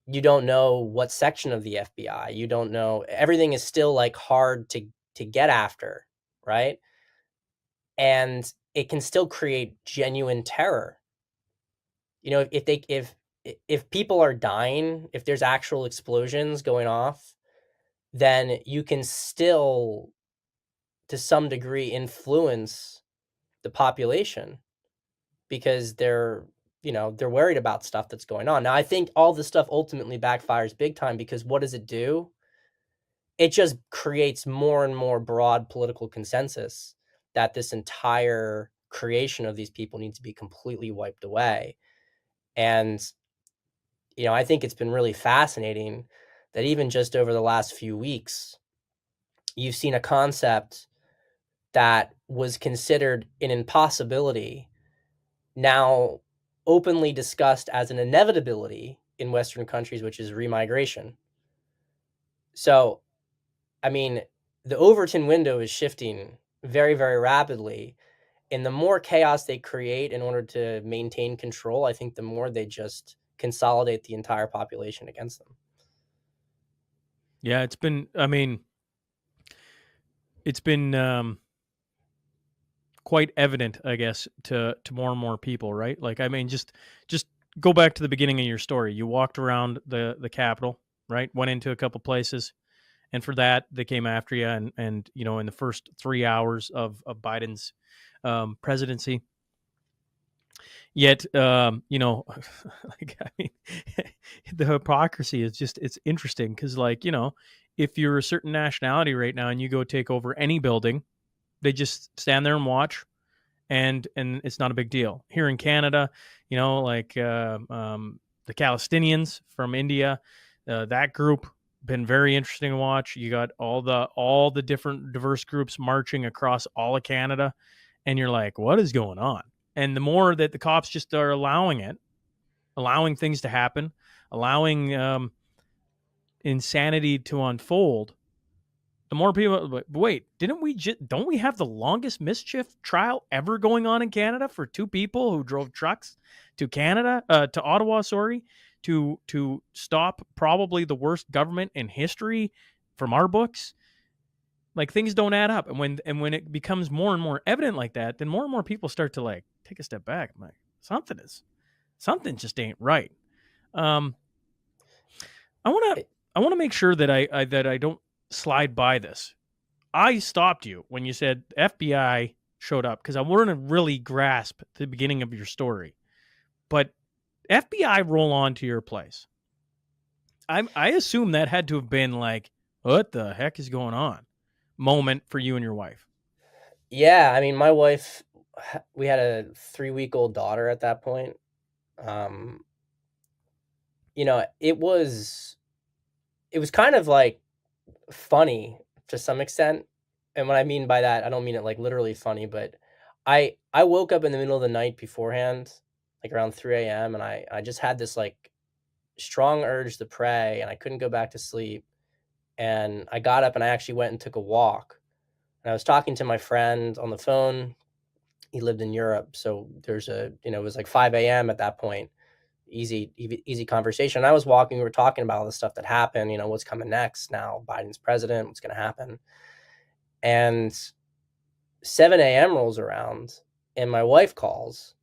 you don't know what section of the FBI. You don't know. Everything is still like hard to get after, right? And it can still create genuine terror. If people are dying, if there's actual explosions going off, then you can still, to some degree, influence the population, because they're worried about stuff that's going on. Now, I think all this stuff ultimately backfires big time, because what does it do? It just creates more and more broad political consensus that this entire creation of these people needs to be completely wiped away. And, I think it's been really fascinating that even just over the last few weeks, you've seen a concept that was considered an impossibility now openly discussed as an inevitability in Western countries, which is remigration. So, I mean, the Overton window is shifting very, very rapidly. And the more chaos they create in order to maintain control, I think the more they just consolidate the entire population against them. Yeah, it's been quite evident, I guess, to more and more people, right? Like, I mean, just go back to the beginning of your story. You walked around the Capitol, right? Went into a couple places, and for that, they came after you. And in the first 3 hours of Biden's presidency, Yet, like, I mean, the hypocrisy is just, it's interesting because, like, if you're a certain nationality right now and you go take over any building, they just stand there and watch, and it's not a big deal. Here in Canada, like the Palestinians from India, that group been very interesting to watch. You got all the different diverse groups marching across all of Canada, and you're like, what is going on? And the more that the cops just are allowing things to happen, allowing insanity to unfold, the more people. Wait, don't we have the longest mischief trial ever going on in Canada for two people who drove trucks to Canada, to Ottawa, sorry, to stop probably the worst government in history from our books? Like, things don't add up, and when it becomes more and more evident like that, then more and more people start to, like, take a step back. I'm like, something just ain't right. Um, I want to make sure that I don't slide by this. I stopped you when you said FBI showed up because I wanted to really grasp the beginning of your story. But FBI roll on to your place. I assume that had to have been like, what the heck is going on? Moment for you and your wife. Yeah, I mean, my wife, we had a 3-week-old daughter at that point. It was kind of like funny to some extent. And what I mean by that, I don't mean it like literally funny, but I woke up in the middle of the night beforehand, like around 3 a.m., and I just had this like strong urge to pray, and I couldn't go back to sleep. And I got up and I actually went and took a walk. And I was talking to my friend on the phone. He lived in Europe, so it was like 5 a.m. at that point. Easy conversation. I was walking, we were talking about all the stuff that happened, what's coming next now, Biden's president, what's going to happen. And 7 a.m. rolls around and my wife calls,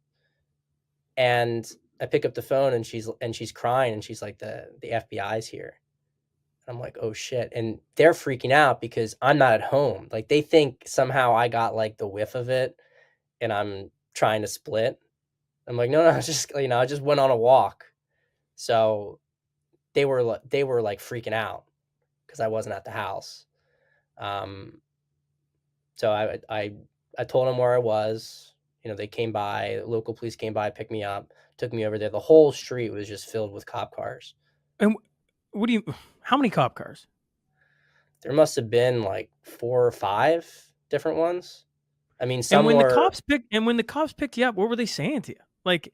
and I pick up the phone, and she's crying, and she's like, the FBI's here. I'm like, oh shit. And they're freaking out because I'm not at home. Like, they think somehow I got like the whiff of it and I'm trying to split. I'm like, no, I just went on a walk. So they were like freaking out because I wasn't at the house. So I told them where I was. They came by, local police came by, picked me up, took me over there. The whole street was just filled with cop cars. And how many cop cars? There must have been like 4 or 5 different ones. I mean, And some when were. the cops picked you up, what were they saying to you? Like,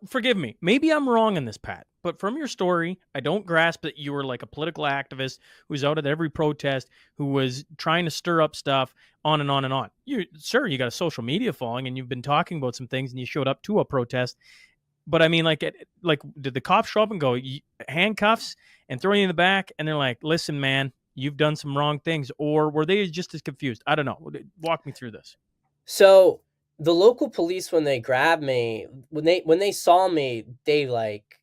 forgive me, maybe I'm wrong in this, Pat, but from your story, I don't grasp that you were like a political activist who was out at every protest, who was trying to stir up stuff, on and on and on. You got a social media following, and you've been talking about some things, and you showed up to a protest. But I mean, like, did the cops show up and go handcuffs and throw you in the back, and they're like, "Listen, man, you've done some wrong things," or were they just as confused? I don't know. Walk me through this. So the local police, when they grabbed me, when they saw me, they like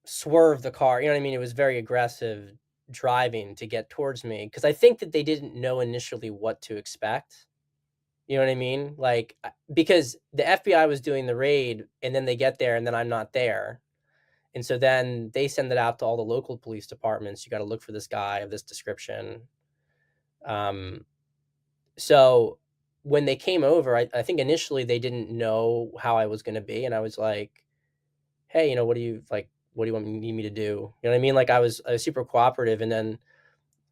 swerved the car. You know what I mean? It was very aggressive driving to get towards me because I think that they didn't know initially what to expect. You know what I mean? Like, because the FBI was doing the raid, and then they get there, and then I'm not there. And so then they send it out to all the local police departments. You got to look for this guy of this description. So when they came over, I think initially they didn't know how I was going to be. And I was like, hey, what do you like? What do you need me to do? You know what I mean? Like, I was super cooperative. And then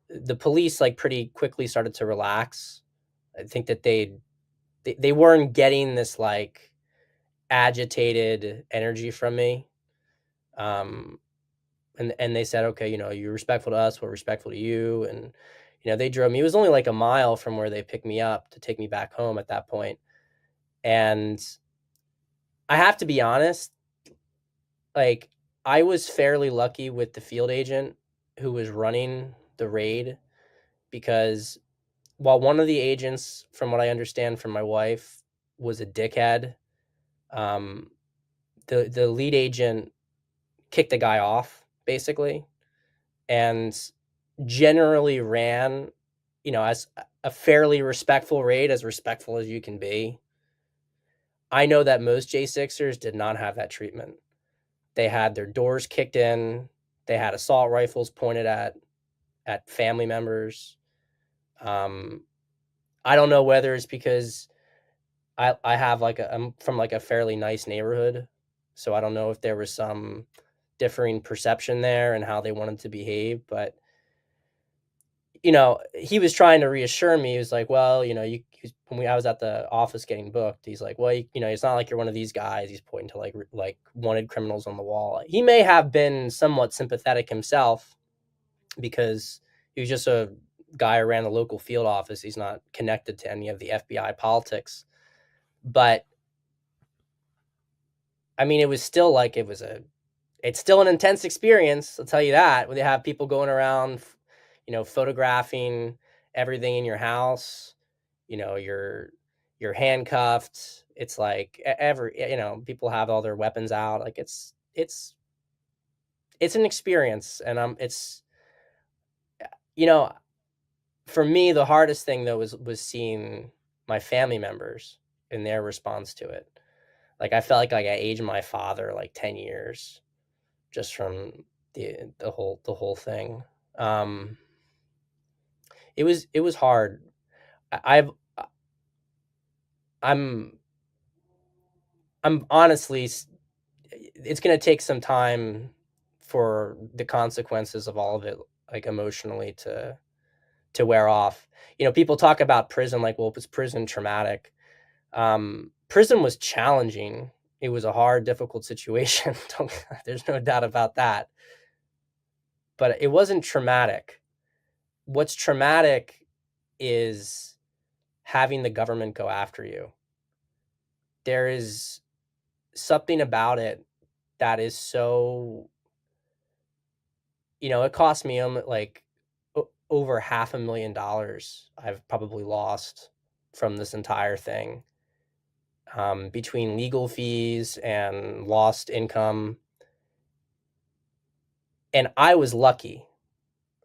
the police like pretty quickly started to relax. I think that they weren't getting this like agitated energy from me. And they said, okay, you're respectful to us, we're respectful to you. And they drove me. It was only like a mile from where they picked me up to take me back home at that point. And I have to be honest, like, I was fairly lucky with the field agent who was running the raid, because while one of the agents, from what I understand from my wife, was a dickhead, the lead agent kicked the guy off basically, and generally ran, as a fairly respectful raid, as respectful as you can be. I know that most J6ers did not have that treatment. They had their doors kicked in. They had assault rifles pointed at family members. I don't know whether it's because I have I'm from like a fairly nice neighborhood, so I don't know if there was some differing perception there and how they wanted to behave. But he was trying to reassure me. He was like, "Well, when I was at the office getting booked, he's like, well, it's not like you're one of these guys." He's pointing to like wanted criminals on the wall. He may have been somewhat sympathetic himself because he was just a guy who ran the local field office. He's not connected to any of the FBI politics. But I mean, it was still it's still an intense experience. I'll tell you that, when they have people going around, photographing everything in your house. You're handcuffed. It's like people have all their weapons out. Like it's an experience. And it's, for me, the hardest thing though was seeing my family members and their response to it. Like I felt like I aged my father like 10 years just from the whole thing. It was hard. I- I'm honestly, it's going to take some time for the consequences of all of it, like emotionally, to wear off. People talk about prison like, well, was prison traumatic? Prison was challenging. It was a hard, difficult situation. There's no doubt about that. But it wasn't traumatic. What's traumatic is having the government go after you. There is something about it that is so, it cost me like over $500,000 I've probably lost from this entire thing, between legal fees and lost income. And I was lucky.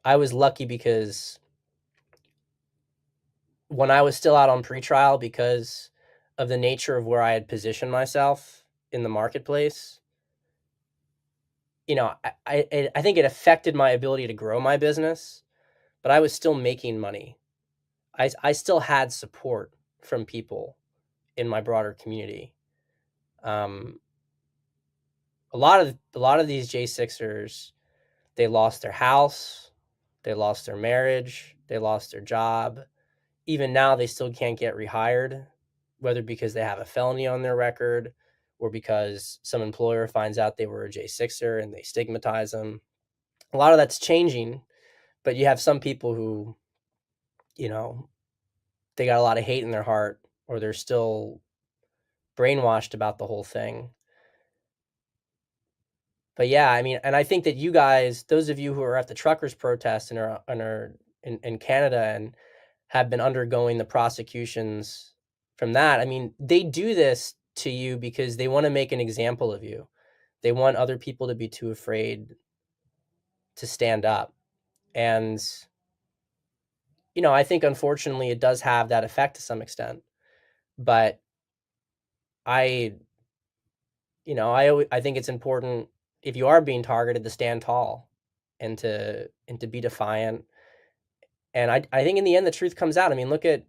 Because when I was still out on pretrial, because of the nature of where I had positioned myself in the marketplace, I think it affected my ability to grow my business, but I was still making money. I still had support from people in my broader community. A lot of these J6ers, they lost their house, they lost their marriage, they lost their job. Even now, they still can't get rehired, whether because they have a felony on their record or because some employer finds out they were a J6er and they stigmatize them. A lot of that's changing, but you have some people who, they got a lot of hate in their heart, or they're still brainwashed about the whole thing. But yeah, I mean, and I think that you guys, those of you who are at the truckers protest and are in Canada and have been undergoing the prosecutions from that, I mean, they do this to you because they want to make an example of you. They want other people to be too afraid to stand up. And, I think unfortunately it does have that effect to some extent. But I think it's important, if you are being targeted, to stand tall and to be defiant. And I think in the end, the truth comes out. I mean, look at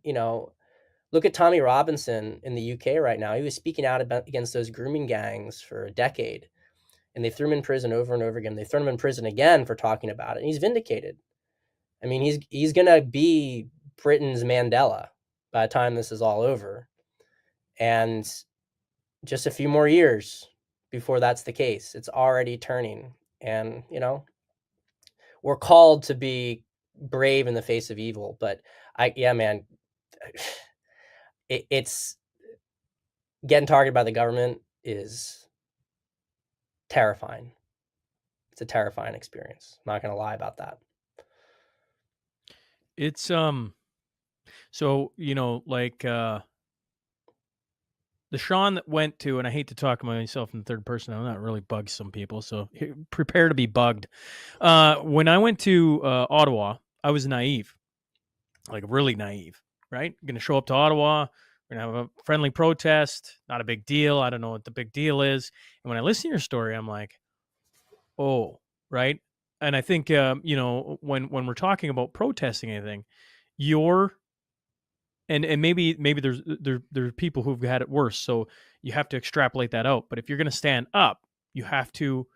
Tommy Robinson in the UK right now. He was speaking out against those grooming gangs for a decade, and they threw him in prison over and over again. They threw him in prison again for talking about it, and he's vindicated. I mean, he's gonna be Britain's Mandela by the time this is all over, and just a few more years before that's the case. It's already turning, and we're called to be brave in the face of evil. But man, it's getting targeted by the government is terrifying. It's a terrifying experience. I'm not going to lie about that. It's so like the Shaun that went to, and I hate to talk about myself in the third person, I'm not really bugged some people, so prepare to be bugged. When I went to Ottawa, I was naive, like really naive, right? Going to show up to Ottawa. We're going to have a friendly protest. Not a big deal. I don't know what the big deal is. And when I listen to your story, I'm like, oh, right. And I think, when we're talking about protesting anything, you're, and maybe there's people who've had it worse. So you have to extrapolate that out. But if you're going to stand up, you have to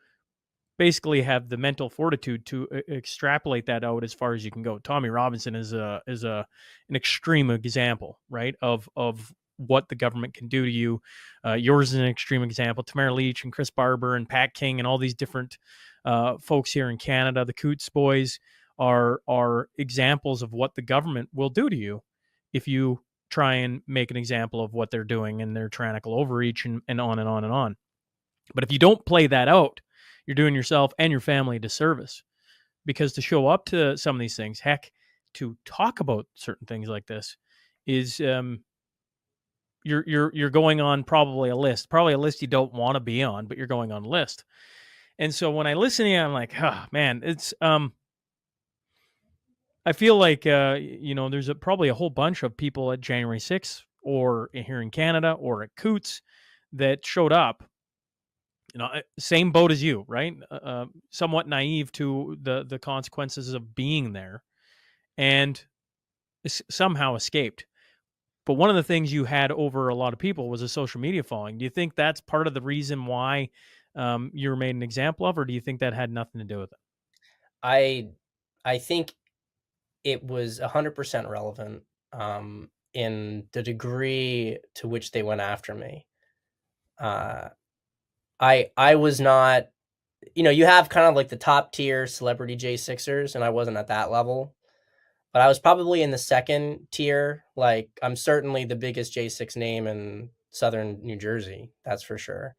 basically have the mental fortitude to extrapolate that out as far as you can go. Tommy Robinson is an extreme example, right, of what the government can do to you. Yours is an extreme example. Tamara Leach and Chris Barber and Pat King and all these different folks here in Canada, the Coots boys, are examples of what the government will do to you if you try and make an example of what they're doing in their tyrannical overreach and on and on and on. But if you don't play that out, you're doing yourself and your family a disservice, because to show up to some of these things, heck, to talk about certain things like this is you're going on probably a list you don't want to be on, but you're going on a list. And so when I listen to you, I'm like, oh man, it's I feel like there's probably a whole bunch of people at January 6th or here in Canada or at Coots that showed up, same boat as you, right? Somewhat naive to the consequences of being there, and somehow escaped. But one of the things you had over a lot of people was a social media following. Do you think that's part of the reason why you were made an example of, or do you think that had nothing to do with it? I think it was 100% relevant in the degree to which they went after me. I was not, you have kind of like the top tier celebrity J6ers, and I wasn't at that level, but I was probably in the second tier. Like, I'm certainly the biggest J6 name in Southern New Jersey. That's for sure.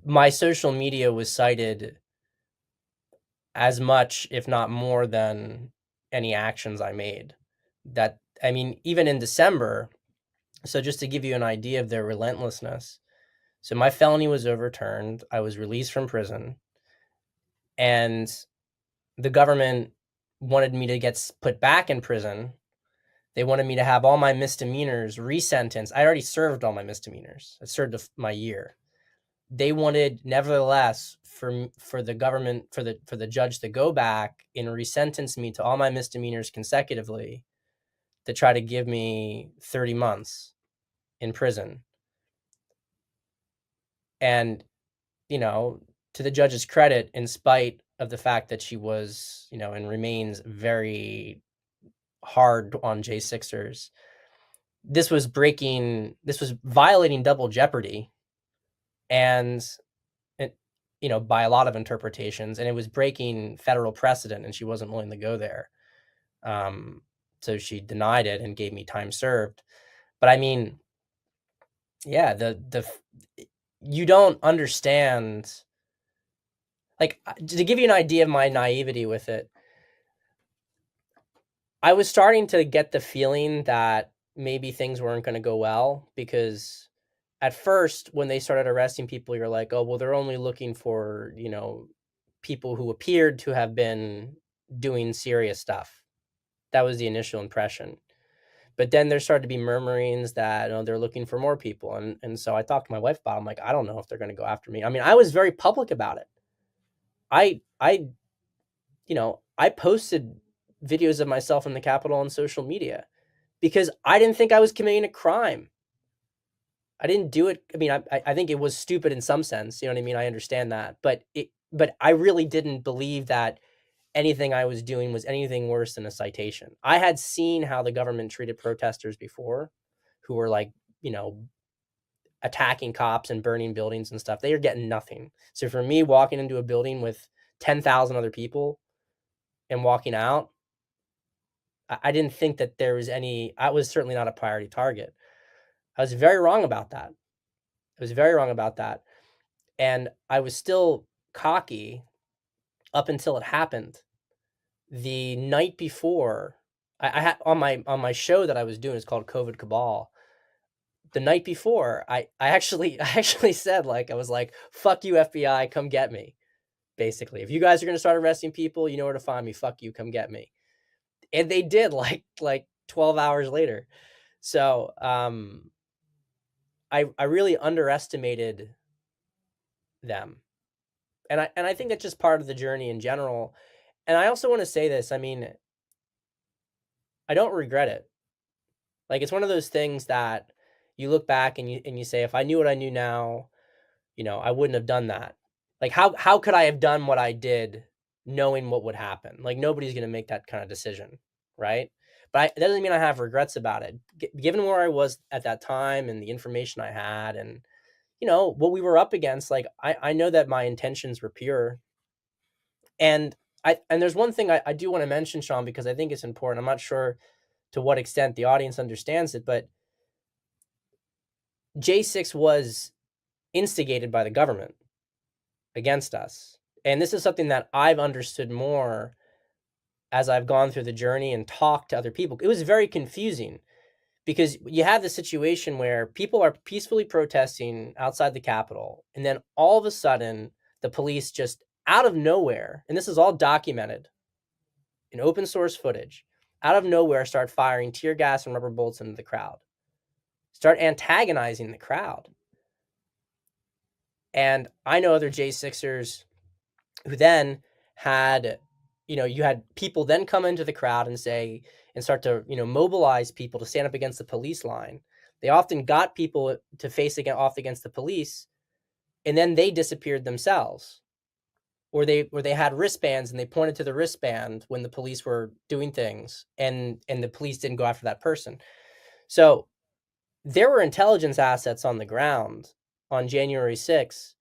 My social media was cited as much, if not more than any actions I made. Even in December, so just to give you an idea of their relentlessness. So my felony was overturned. I was released from prison, and the government wanted me to get put back in prison. They wanted me to have all my misdemeanors resentenced. I already served all my misdemeanors. I served my year. They wanted, nevertheless, for the government, for the judge to go back and resentence me to all my misdemeanors consecutively, to try to give me 30 months in prison. And, to the judge's credit, in spite of the fact that she was, and remains very hard on J6ers, this was violating double jeopardy, and by a lot of interpretations, and it was breaking federal precedent, and she wasn't willing to go there. So she denied it and gave me time served. But I mean, yeah, you don't understand. Like, to give you an idea of my naivety with it, I was starting to get the feeling that maybe things weren't going to go well, because at first, when they started arresting people, you're like, oh, well, they're only looking for, people who appeared to have been doing serious stuff. That was the initial impression. But then there started to be murmurings that, they're looking for more people. And so I talked to my wife about it. I'm like, I don't know if they're going to go after me. I mean, I was very public about it. I posted videos of myself in the Capitol on social media because I didn't think I was committing a crime. I didn't do it. I mean, I think it was stupid in some sense. You know what I mean? I understand that. But I really didn't believe that anything I was doing was anything worse than a citation. I had seen how the government treated protesters before, who were like, attacking cops and burning buildings and stuff. They are getting nothing. So for me, walking into a building with 10,000 other people and walking out, I didn't think that there was I was certainly not a priority target. I was very wrong about that. And I was still cocky up until it happened. The night before, I had on my show that I was doing, it's called COVID Cabal. The night before, I actually said, like, I was like, fuck you, FBI, come get me. Basically, if you guys are going to start arresting people, you know where to find me. Fuck you, come get me. And they did like 12 hours later. So I really underestimated them. And I think that's just part of the journey in general. And I also want to say this, I mean, I don't regret it. Like, it's one of those things that you look back and you say, if I knew what I knew now, I wouldn't have done that. Like, how could I have done what I did knowing what would happen? Like, nobody's going to make that kind of decision, right? But that doesn't mean I have regrets about it. Given where I was at that time and the information I had and, what we were up against, like, I know that my intentions were pure. And there's one thing I do want to mention, Shaun, because I think it's important. I'm not sure to what extent the audience understands it, but J6 was instigated by the government against us. And this is something that I've understood more as I've gone through the journey and talked to other people. It was very confusing because you have the situation where people are peacefully protesting outside the Capitol, and then all of a sudden, the police just out of nowhere, and this is all documented in open source footage, out of nowhere start firing tear gas and rubber bullets into the crowd, start antagonizing the crowd. And I know other J6ers who then had, you had people then come into the crowd and say, and start to, mobilize people to stand up against the police line. They often got people to face off against the police, and then they disappeared themselves. Or they had wristbands and they pointed to the wristband when the police were doing things, and the police didn't go after that person. So there were intelligence assets on the ground on January 6th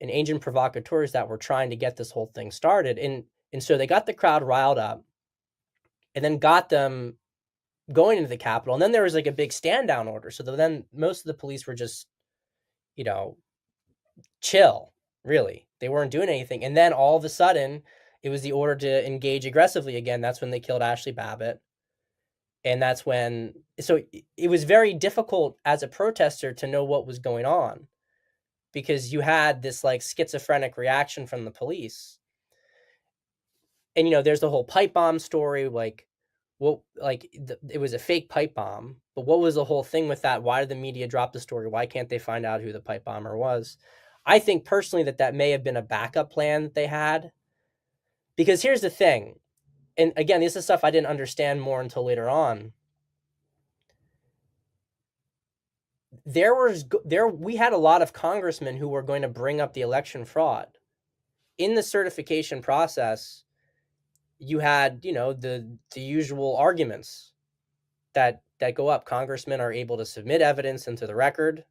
and agent provocateurs that were trying to get this whole thing started. And so they got the crowd riled up and then got them going into the Capitol. And then there was like a big stand down order. So then most of the police were just, chill, really. They weren't doing anything. And then all of a sudden, it was the order to engage aggressively again. That's when they killed Ashley Babbitt. And that's when, so it was very difficult as a protester to know what was going on because you had this like schizophrenic reaction from the police. And, there's the whole pipe bomb story. Like, it was a fake pipe bomb, but what was the whole thing with that? Why did the media drop the story? Why can't they find out who the pipe bomber was? I think personally that may have been a backup plan that they had, because here's the thing. And again, this is stuff I didn't understand more until later on. We had a lot of congressmen who were going to bring up the election fraud in the certification process. You had, the usual arguments that go up. Congressmen are able to submit evidence into the record.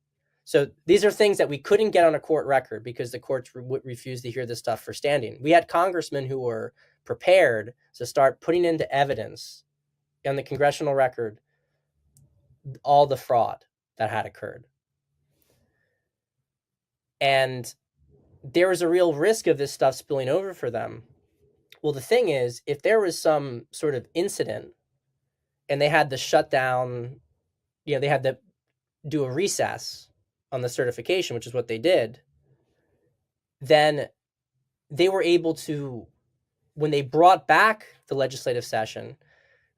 So these are things that we couldn't get on a court record because the courts refused to hear this stuff for standing. We had congressmen who were prepared to start putting into evidence on the congressional record all the fraud that had occurred. And there was a real risk of this stuff spilling over for them. Well, the thing is, if there was some sort of incident and they had to shut down, they had to do a recess on the certification, which is what they did, then they were able to, when they brought back the legislative session,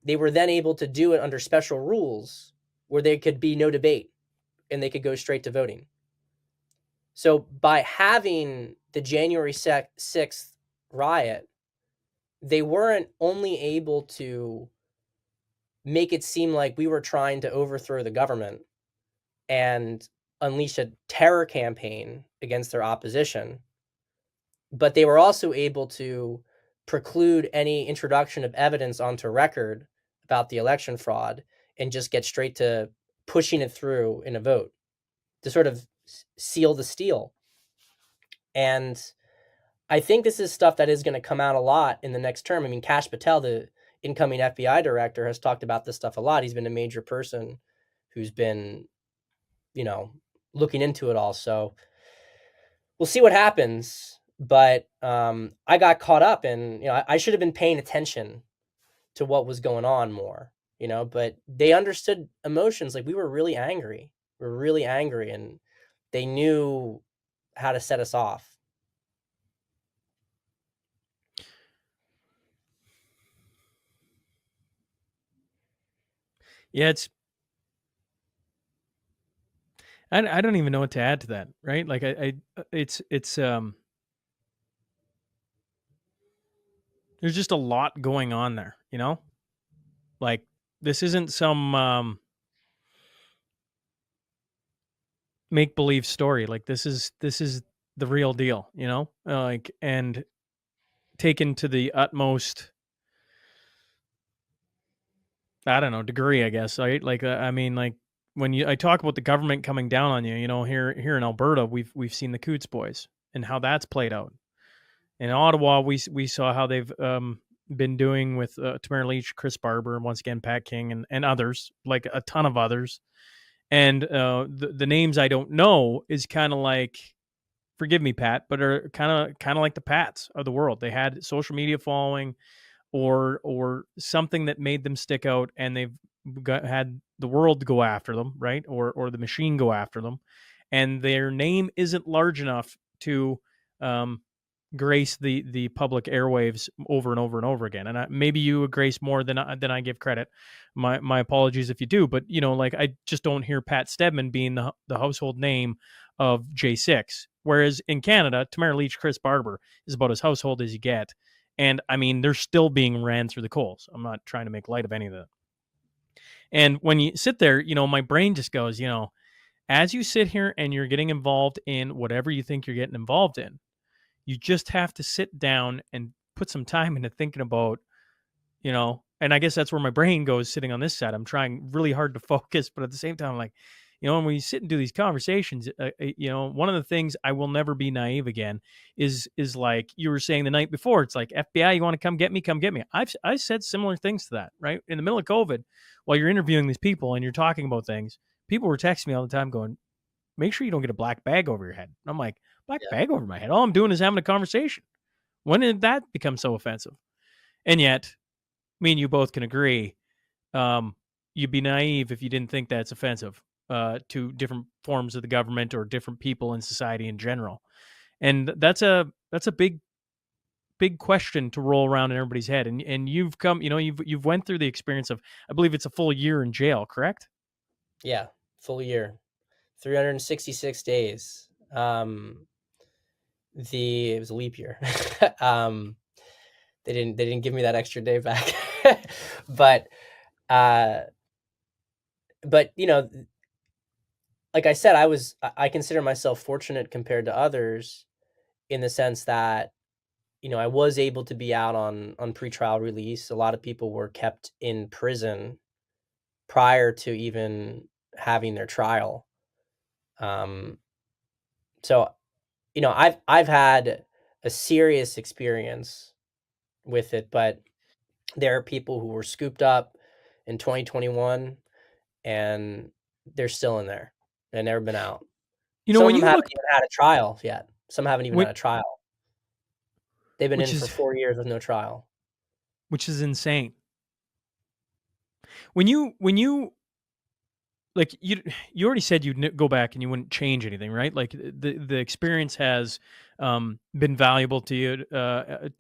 they were then able to do it under special rules where there could be no debate and they could go straight to voting. So by having the January 6th riot, they weren't only able to make it seem like we were trying to overthrow the government and unleash a terror campaign against their opposition, but they were also able to preclude any introduction of evidence onto record about the election fraud and just get straight to pushing it through in a vote to sort of seal the steal. And I think this is stuff that is going to come out a lot in the next term. I mean, Kash Patel, the incoming FBI director, has talked about this stuff a lot. He's been a major person who's been, looking into it all. So we'll see what happens. But I got caught up and, I should have been paying attention to what was going on more, but they understood emotions. Like, we were really angry. And they knew how to set us off. Yeah, I don't even know what to add to that, right? Like it's there's just a lot going on there, you know? Like this isn't some make believe story. Like this is the real deal, you know? Like and taken to the utmost, I don't know, degree, I guess, right? Like I mean, like when I talk about the government coming down on you, you know, here in Alberta, we've seen the Coots boys and how that's played out. In Ottawa, we saw how they've been doing with Tamara Leach, Chris Barber, and once again Pat King and others, like a ton of others. And the names I don't know is kind of like, forgive me, Pat, but are kind of like the Pats of the world. They had social media following or something that made them stick out, and they've had the world go after them, right? Or the machine go after them, and their name isn't large enough to um, grace the public airwaves over and over and over again. And maybe you grace more than I give credit. My apologies if you do, but you know, like I just don't hear Pat Stedman being the household name of J6. Whereas in Canada, Tamara Leach, Chris Barber is about as household as you get. And I mean, they're still being ran through the coals. I'm not trying to make light of any of that. And when you sit there, you know, my brain just goes, you know, as you sit here and you're getting involved in whatever you think you're getting involved in, you just have to sit down and put some time into thinking about, you know, and I guess that's where my brain goes sitting on this side. I'm trying really hard to focus, but at the same time, like, you know, when we sit and do these conversations, you know, one of the things I will never be naive again is like you were saying the night before. It's like FBI, you want to come get me? Come get me. I said similar things to that, right? In the middle of COVID, while you're interviewing these people and you're talking about things, people were texting me all the time, going, "Make sure you don't get a black bag over your head." And I'm like, "Black Yeah. bag over my head? All I'm doing is having a conversation. When did that become so offensive?" And yet, me and you both can agree. Um, you'd be naive if you didn't think that's offensive to different forms of the government or different people in society in general. And that's a big question to roll around in everybody's head. And you've come, you know, you've went through the experience of, I believe it's a full year in jail, correct? Yeah, full year, 366 days. It was a leap year. um, they didn't give me that extra day back, but uh, but you know, like I said, I consider myself fortunate compared to others in the sense that you know I was able to be out on pretrial release. A lot of people were kept in prison prior to even having their trial. Um, so you know, I've had a serious experience with it, but there are people who were scooped up in 2021 and they're still in there. They've never been out. You know, Some of when them you haven't look, even had a trial yet. Some haven't even when, had a trial. They've been which in for is 4 years with no trial. which is insane. When you like you already said you'd go back and you wouldn't change anything, right? Like the experience has been valuable to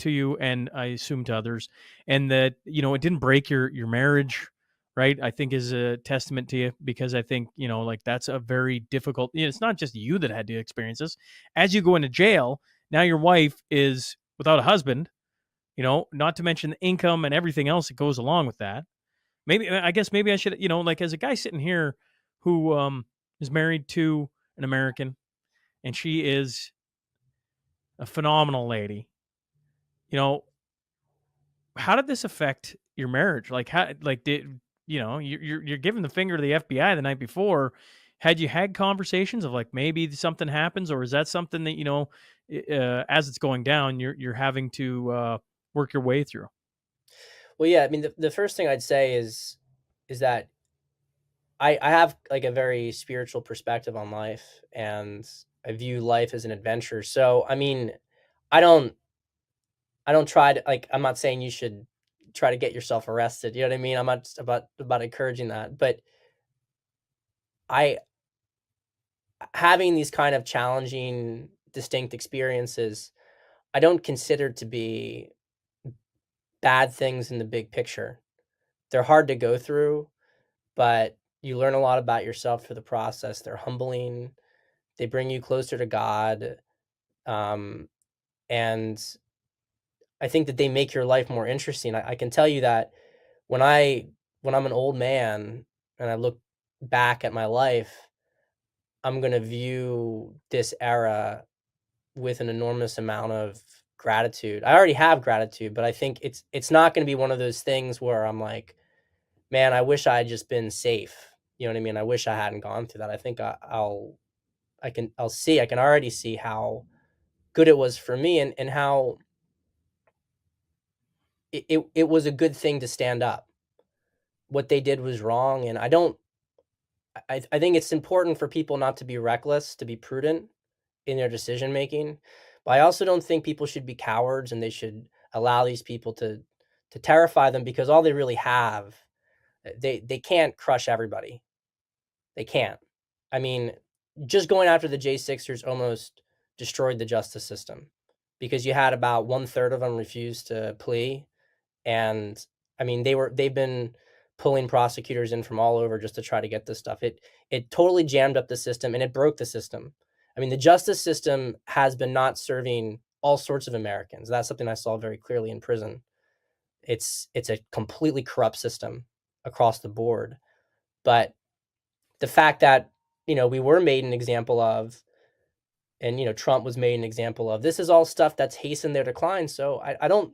you and I assume to others, and that you know it didn't break your marriage, right? I think is a testament to you, because I think you know like that's a very difficult, you know, it's not just you that had to experience this. As you go into jail, now your wife is without a husband, you know, not to mention the income and everything else that goes along with that. Maybe I guess maybe I should, you know, like as a guy sitting here who is married to an American and she is a phenomenal lady. You know, how did this affect your marriage? Like how like did you know, you're giving the finger to the FBI the night before. Had you had conversations of like maybe something happens, or is that something that, you know, as it's going down, you're having to work your way through? Well, yeah, I mean the first thing I'd say is that I have like a very spiritual perspective on life and I view life as an adventure. So I mean, I don't I don't try to like I'm not saying you should try to get yourself arrested. You know what I mean? I'm not about encouraging that. But I having these kind of challenging, distinct experiences, I don't consider to be bad things in the big picture. They're hard to go through, but you learn a lot about yourself through the process. They're humbling. They bring you closer to God. And I think that they make your life more interesting. I can tell you that when I'm an old man and I look back at my life, I'm going to view this era with an enormous amount of gratitude. I already have gratitude, but I think it's not going to be one of those things where I'm like, man, I wish I had just been safe. You know what I mean? I wish I hadn't gone through that. I think I can already see how good it was for me, and how it was a good thing to stand up. What they did was wrong. And I think it's important for people not to be reckless, to be prudent in their decision making. But I also don't think people should be cowards, and they should allow these people to terrify them, because all they really have, they can't crush everybody. They can't. I mean, just going after the J6ers almost destroyed the justice system, because you had about 1/3 of them refuse to plea. And I mean, they've been pulling prosecutors in from all over just to try to get this stuff. It totally jammed up the system, and it broke the system. I mean, the justice system has been not serving all sorts of Americans. That's something I saw very clearly in prison. It's a completely corrupt system across the board. But the fact that, we were made an example of, and Trump was made an example of, this is all stuff that's hastened their decline. So I don't,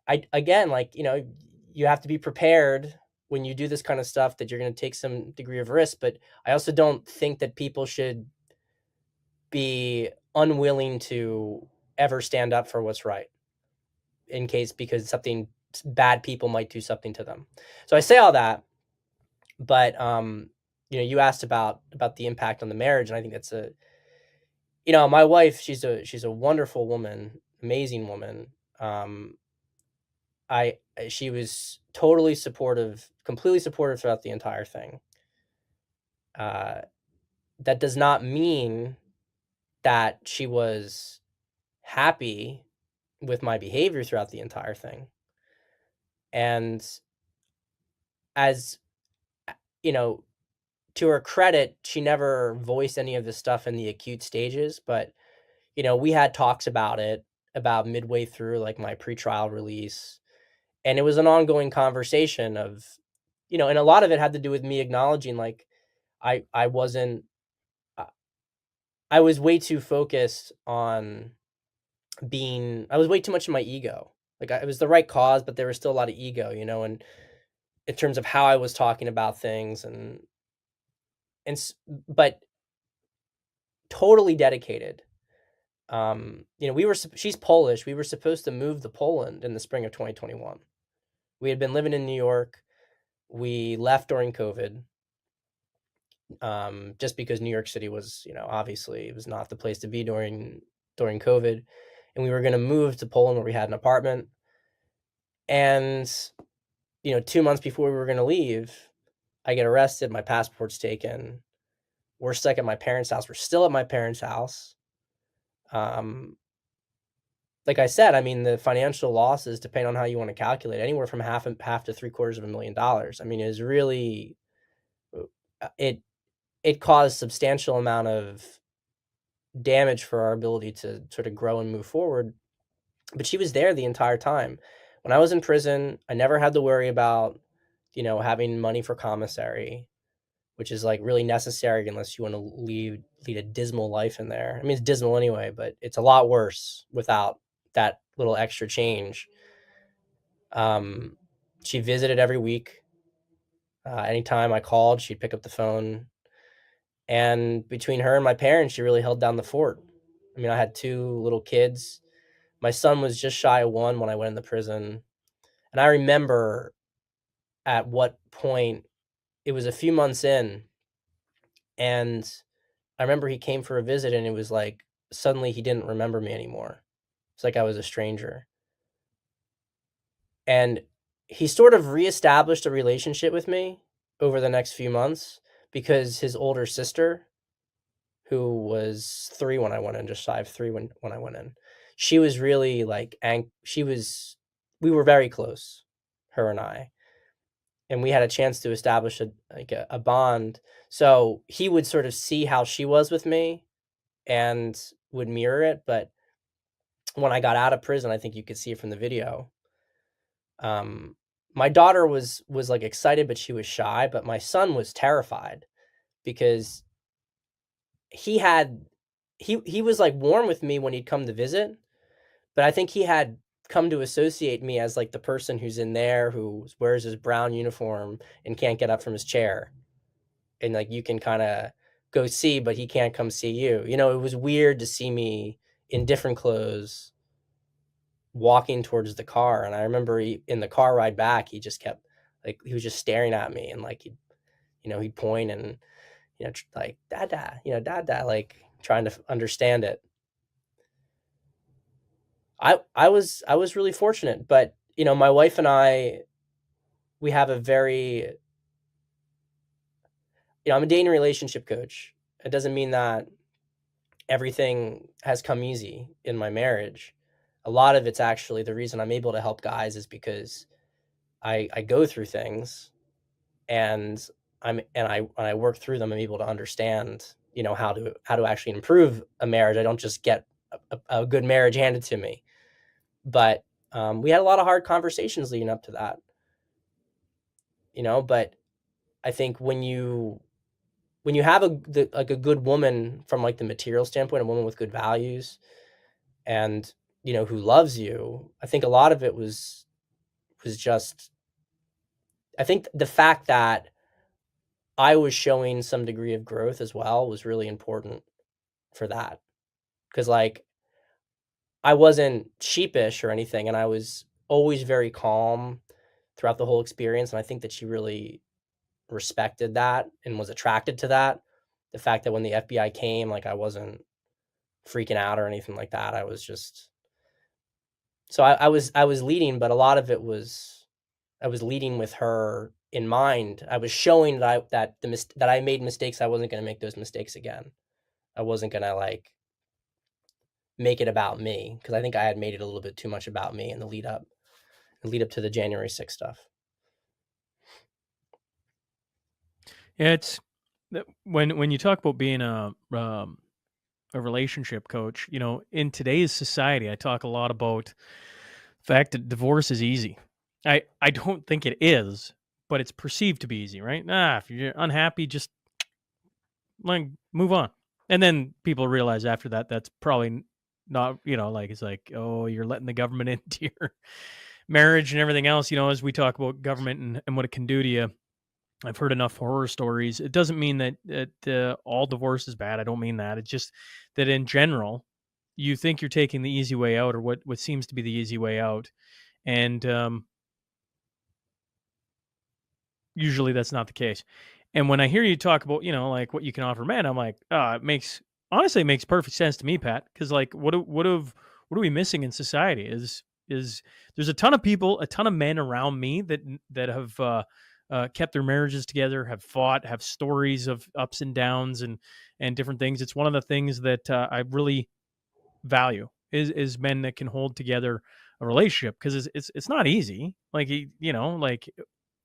I again, like, you have to be prepared when you do this kind of stuff, that you're going to take some degree of risk. But I also don't think that people should be unwilling to ever stand up for what's right, because something bad people might do something to them. So I say all that, but you asked about the impact on the marriage, and I think that's my wife, she's a wonderful woman, amazing woman. She was totally supportive, completely supportive throughout the entire thing. That does not mean that she was happy with my behavior throughout the entire thing. And as to her credit, she never voiced any of this stuff in the acute stages, but we had talks about it about midway through, like, my pretrial release. And it was an ongoing conversation of, and a lot of it had to do with me acknowledging, like, I wasn't, I was way too focused on I was way too much in my ego. Like, it was the right cause, but there was still a lot of ego, and in terms of how I was talking about things, but totally dedicated. She's Polish. We were supposed to move to Poland in the spring of 2021. We had been living in New York. We left during COVID, just because New York City was, obviously it was not the place to be during COVID. And we were going to move to Poland, where we had an apartment. And, 2 months before we were going to leave, I get arrested. My passport's taken. We're stuck at my parents' house. We're still at my parents' house. Like I said, I mean, the financial losses, depending on how you want to calculate, anywhere from half to $750,000. I mean, it was really, it caused substantial amount of damage for our ability to sort of grow and move forward. But she was there the entire time. When I was in prison, I never had to worry about, having money for commissary, which is, like, really necessary unless you want to lead a dismal life in there. I mean, it's dismal anyway, but it's a lot worse without that little extra change. She visited every week. Anytime I called, she'd pick up the phone. And between her and my parents, she really held down the fort. I mean, I had 2 little kids. My son was just shy of 1 when I went into prison. And I remember at what point, it was a few months in, and I remember he came for a visit, and it was like, suddenly he didn't remember me anymore. It's like I was a stranger. And he sort of reestablished a relationship with me over the next few months, because his older sister, who was 3 when I went in, just shy of 3 when I went in, she was really, like, we were very close, her and I. and we had a chance to establish a bond. So he would sort of see how she was with me and would mirror it. But when I got out of prison, I think you could see it from the video. My daughter was like excited, but she was shy. But my son was terrified because he was like warm with me when he'd come to visit, but I think he had come to associate me as like the person who's in there who wears his brown uniform and can't get up from his chair, and like you can kind of go see, but he can't come see you. You know, it was weird to see me in different clothes walking towards the car. And I remember in the car ride back, he just kept like, he was just staring at me, and like he'd point and like dada, dada, like trying to understand it. I was really fortunate, but my wife and I, we have a very, I'm a dating relationship coach. It doesn't mean that everything has come easy in my marriage. A lot of it's actually the reason I'm able to help guys is because I go through things, and when I work through them, I'm able to understand, how to actually improve a marriage. I don't just get a good marriage handed to me. But we had a lot of hard conversations leading up to that, but I think when you have a good woman from like the material standpoint, a woman with good values and, who loves you, I think a lot of it was just, I think the fact that I was showing some degree of growth as well was really important for that. 'Cause like I wasn't sheepish or anything, and I was always very calm throughout the whole experience. And I think that she really respected that and was attracted to that. The fact that when the FBI came, like I wasn't freaking out or anything like that. I was just, so I was leading, but a lot of it was, I was leading with her in mind. I was showing that I made mistakes. I wasn't going to make those mistakes again. I wasn't going to like make it about me, because I think I had made it a little bit too much about me in the lead up to the January 6th stuff. Yeah, it's when you talk about being a relationship coach, in today's society, I talk a lot about the fact that divorce is easy. I don't think it is, but it's perceived to be easy, right? If you're unhappy, just like move on. And then people realize after that that's probably not, like it's like, oh, you're letting the government into your marriage and everything else. As we talk about government and what it can do to you, I've heard enough horror stories. It doesn't mean that all divorce is bad. I don't mean that. It's just that in general, you think you're taking the easy way out, or what seems to be the easy way out, and usually that's not the case. And when I hear you talk about, like what you can offer men, I'm like, it makes perfect sense to me, Pat. Because like, what are we missing in society? Is there's a ton of people, a ton of men around me that have kept their marriages together, have fought, have stories of ups and downs and different things. It's one of the things that I really value is men that can hold together a relationship, because it's not easy. Like like,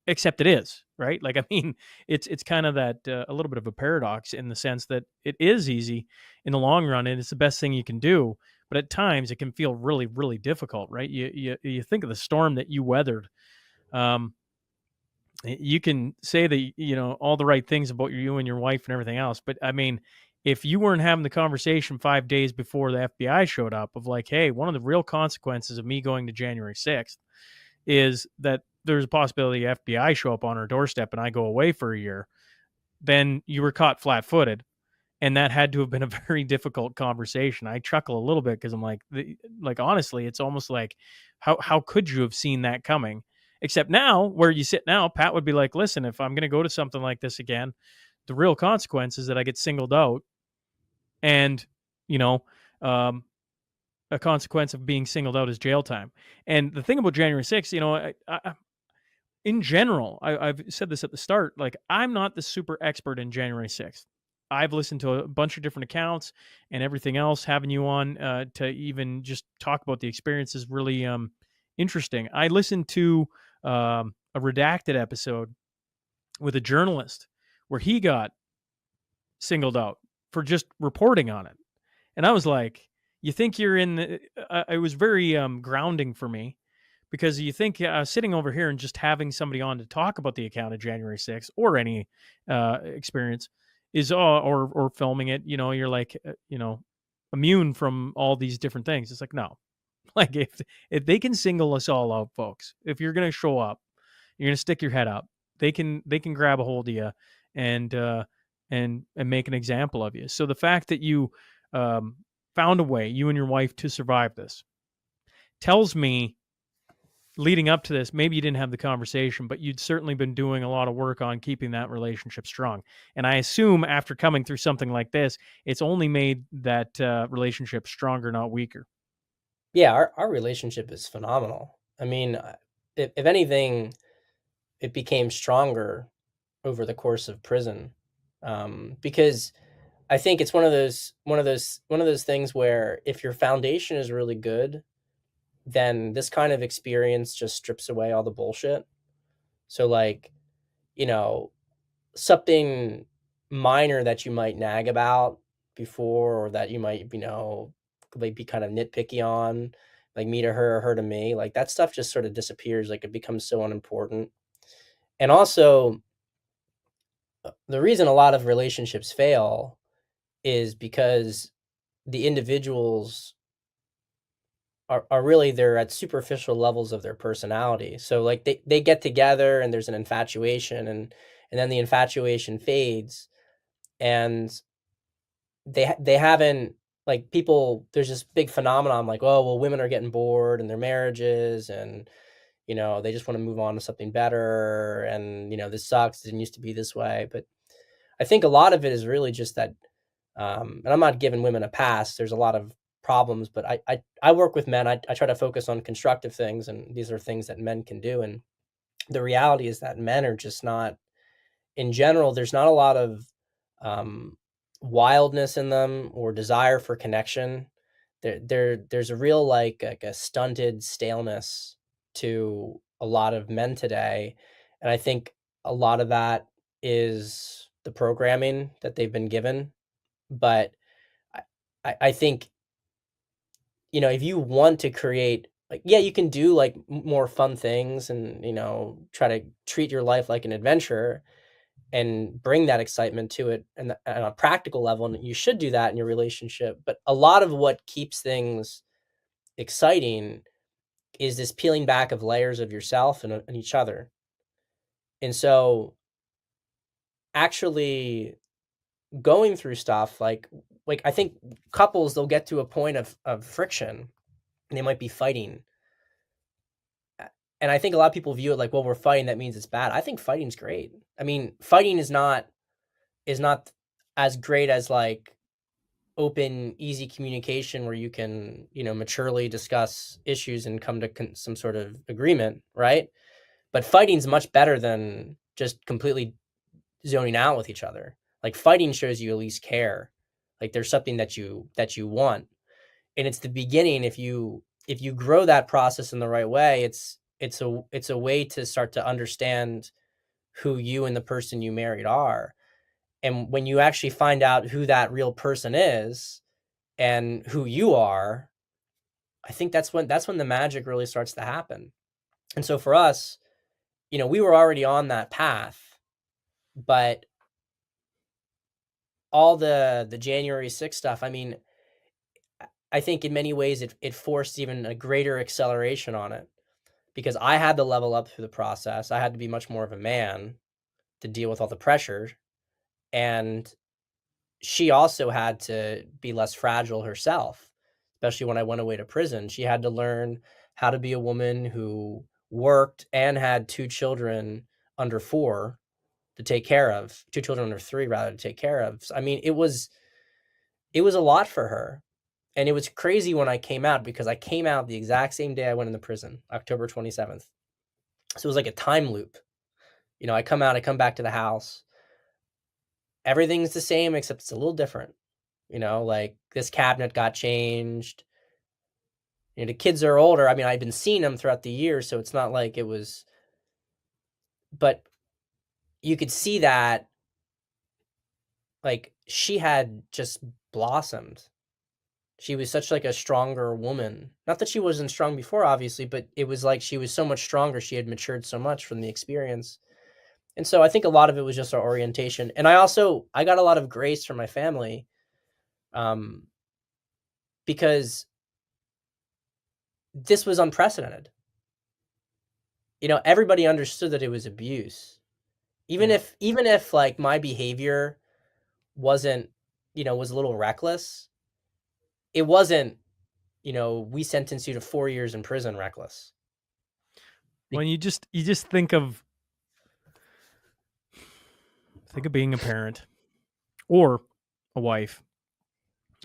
except it is, right? Like, I mean, it's kind of that a little bit of a paradox in the sense that it is easy in the long run, and it's the best thing you can do. But at times it can feel really, really difficult, right? You think of the storm that you weathered. You can say that, all the right things about you and your wife and everything else. But I mean, if you weren't having the conversation 5 days before the FBI showed up of like, hey, one of the real consequences of me going to January 6th is that there's a possibility FBI show up on our doorstep and I go away for a year, then you were caught flat footed. And that had to have been a very difficult conversation. I chuckle a little bit because I'm like, honestly, it's almost like, how could you have seen that coming? Except now, where you sit now, Pat would be like, listen, if I'm going to go to something like this again, the real consequence is that I get singled out. And, a consequence of being singled out is jail time. And the thing about January 6th, in general, I've said this at the start, like, I'm not the super expert in January 6th. I've listened to a bunch of different accounts and everything else. Having you on to even just talk about the experience is really interesting. I listened to a redacted episode with a journalist where he got singled out for just reporting on it. And I was like, you think you're in the, it was very grounding for me, because you think sitting over here and just having somebody on to talk about the account of January 6th or any experience is, or filming it, you're like, immune from all these different things. It's like, no, like if they can single us all out, folks, if you're going to show up, you're going to stick your head up, they can grab a hold of you and make an example of you. So the fact that you found a way, you and your wife, to survive this tells me, leading up to this, maybe you didn't have the conversation, but you'd certainly been doing a lot of work on keeping that relationship strong. And I assume after coming through something like this, it's only made that relationship stronger, not weaker. Yeah, our relationship is phenomenal. I mean, if anything, it became stronger over the course of prison, because I think it's one of those things where if your foundation is really good, then this kind of experience just strips away all the bullshit. So like, something minor that you might nag about before, or that you might, like be kind of nitpicky on, like me to her or her to me, like that stuff just sort of disappears. Like it becomes so unimportant. And also, the reason a lot of relationships fail is because the individuals are really, they're at superficial levels of their personality. So like they get together and there's an infatuation, and then the infatuation fades, and they haven't, like, people, there's this big phenomenon like, oh well, women are getting bored in their marriages, and they just want to move on to something better, and this sucks, it didn't used to be this way. But I think a lot of it is really just that, and I'm not giving women a pass, there's a lot of problems, but I work with men. I try to focus on constructive things, and these are things that men can do. And the reality is that men are just not, in general, there's not a lot of wildness in them or desire for connection. There's a real, like a stunted staleness to a lot of men today. And I think a lot of that is the programming that they've been given. But I think, if you want to create, like, yeah, you can do like more fun things, and, try to treat your life like an adventure and bring that excitement to it, and on a practical level. And you should do that in your relationship. But a lot of what keeps things exciting is this peeling back of layers of yourself and each other. And so actually going through stuff like I think couples, they'll get to a point of friction, and they might be fighting. And I think a lot of people view it like, well, we're fighting, that means it's bad. I think fighting's great. I mean, fighting is not as great as like open, easy communication where you can, maturely discuss issues and come to some sort of agreement, right? But fighting's much better than just completely zoning out with each other. Like fighting shows you at least care. Like there's something that you want. And it's the beginning. If you grow that process in the right way, it's a way to start to understand who you and the person you married are. And when you actually find out who that real person is and who you are, I think that's when the magic really starts to happen. And so for us, we were already on that path, but all the January 6th stuff, I mean, I think in many ways it forced even a greater acceleration on it, because I had to level up through the process. I had to be much more of a man to deal with all the pressure. And she also had to be less fragile herself, especially when I went away to prison. She had to learn how to be a woman who worked and had 2 children under 4 to take care of, 2 children under 3 rather, to take care of. I mean, it was a lot for her. And it was crazy when I came out, because I came out the exact same day I went in the prison, October 27th. So it was like a time loop. I come out, I come back to the house. Everything's the same, except it's a little different. Like this cabinet got changed. The kids are older. I mean, I've been seeing them throughout the year, so it's not like it was, but you could see that like she had just blossomed. She was such like a stronger woman. Not that she wasn't strong before, obviously, but it was like she was so much stronger. She had matured so much from the experience. And so I think a lot of it was just our orientation. And I got a lot of grace from my family, um, because this was unprecedented. Everybody understood that it was abuse. Even if like my behavior wasn't, was a little reckless, it wasn't, we sentence you to 4 years in prison reckless. When you just think of being a parent or a wife,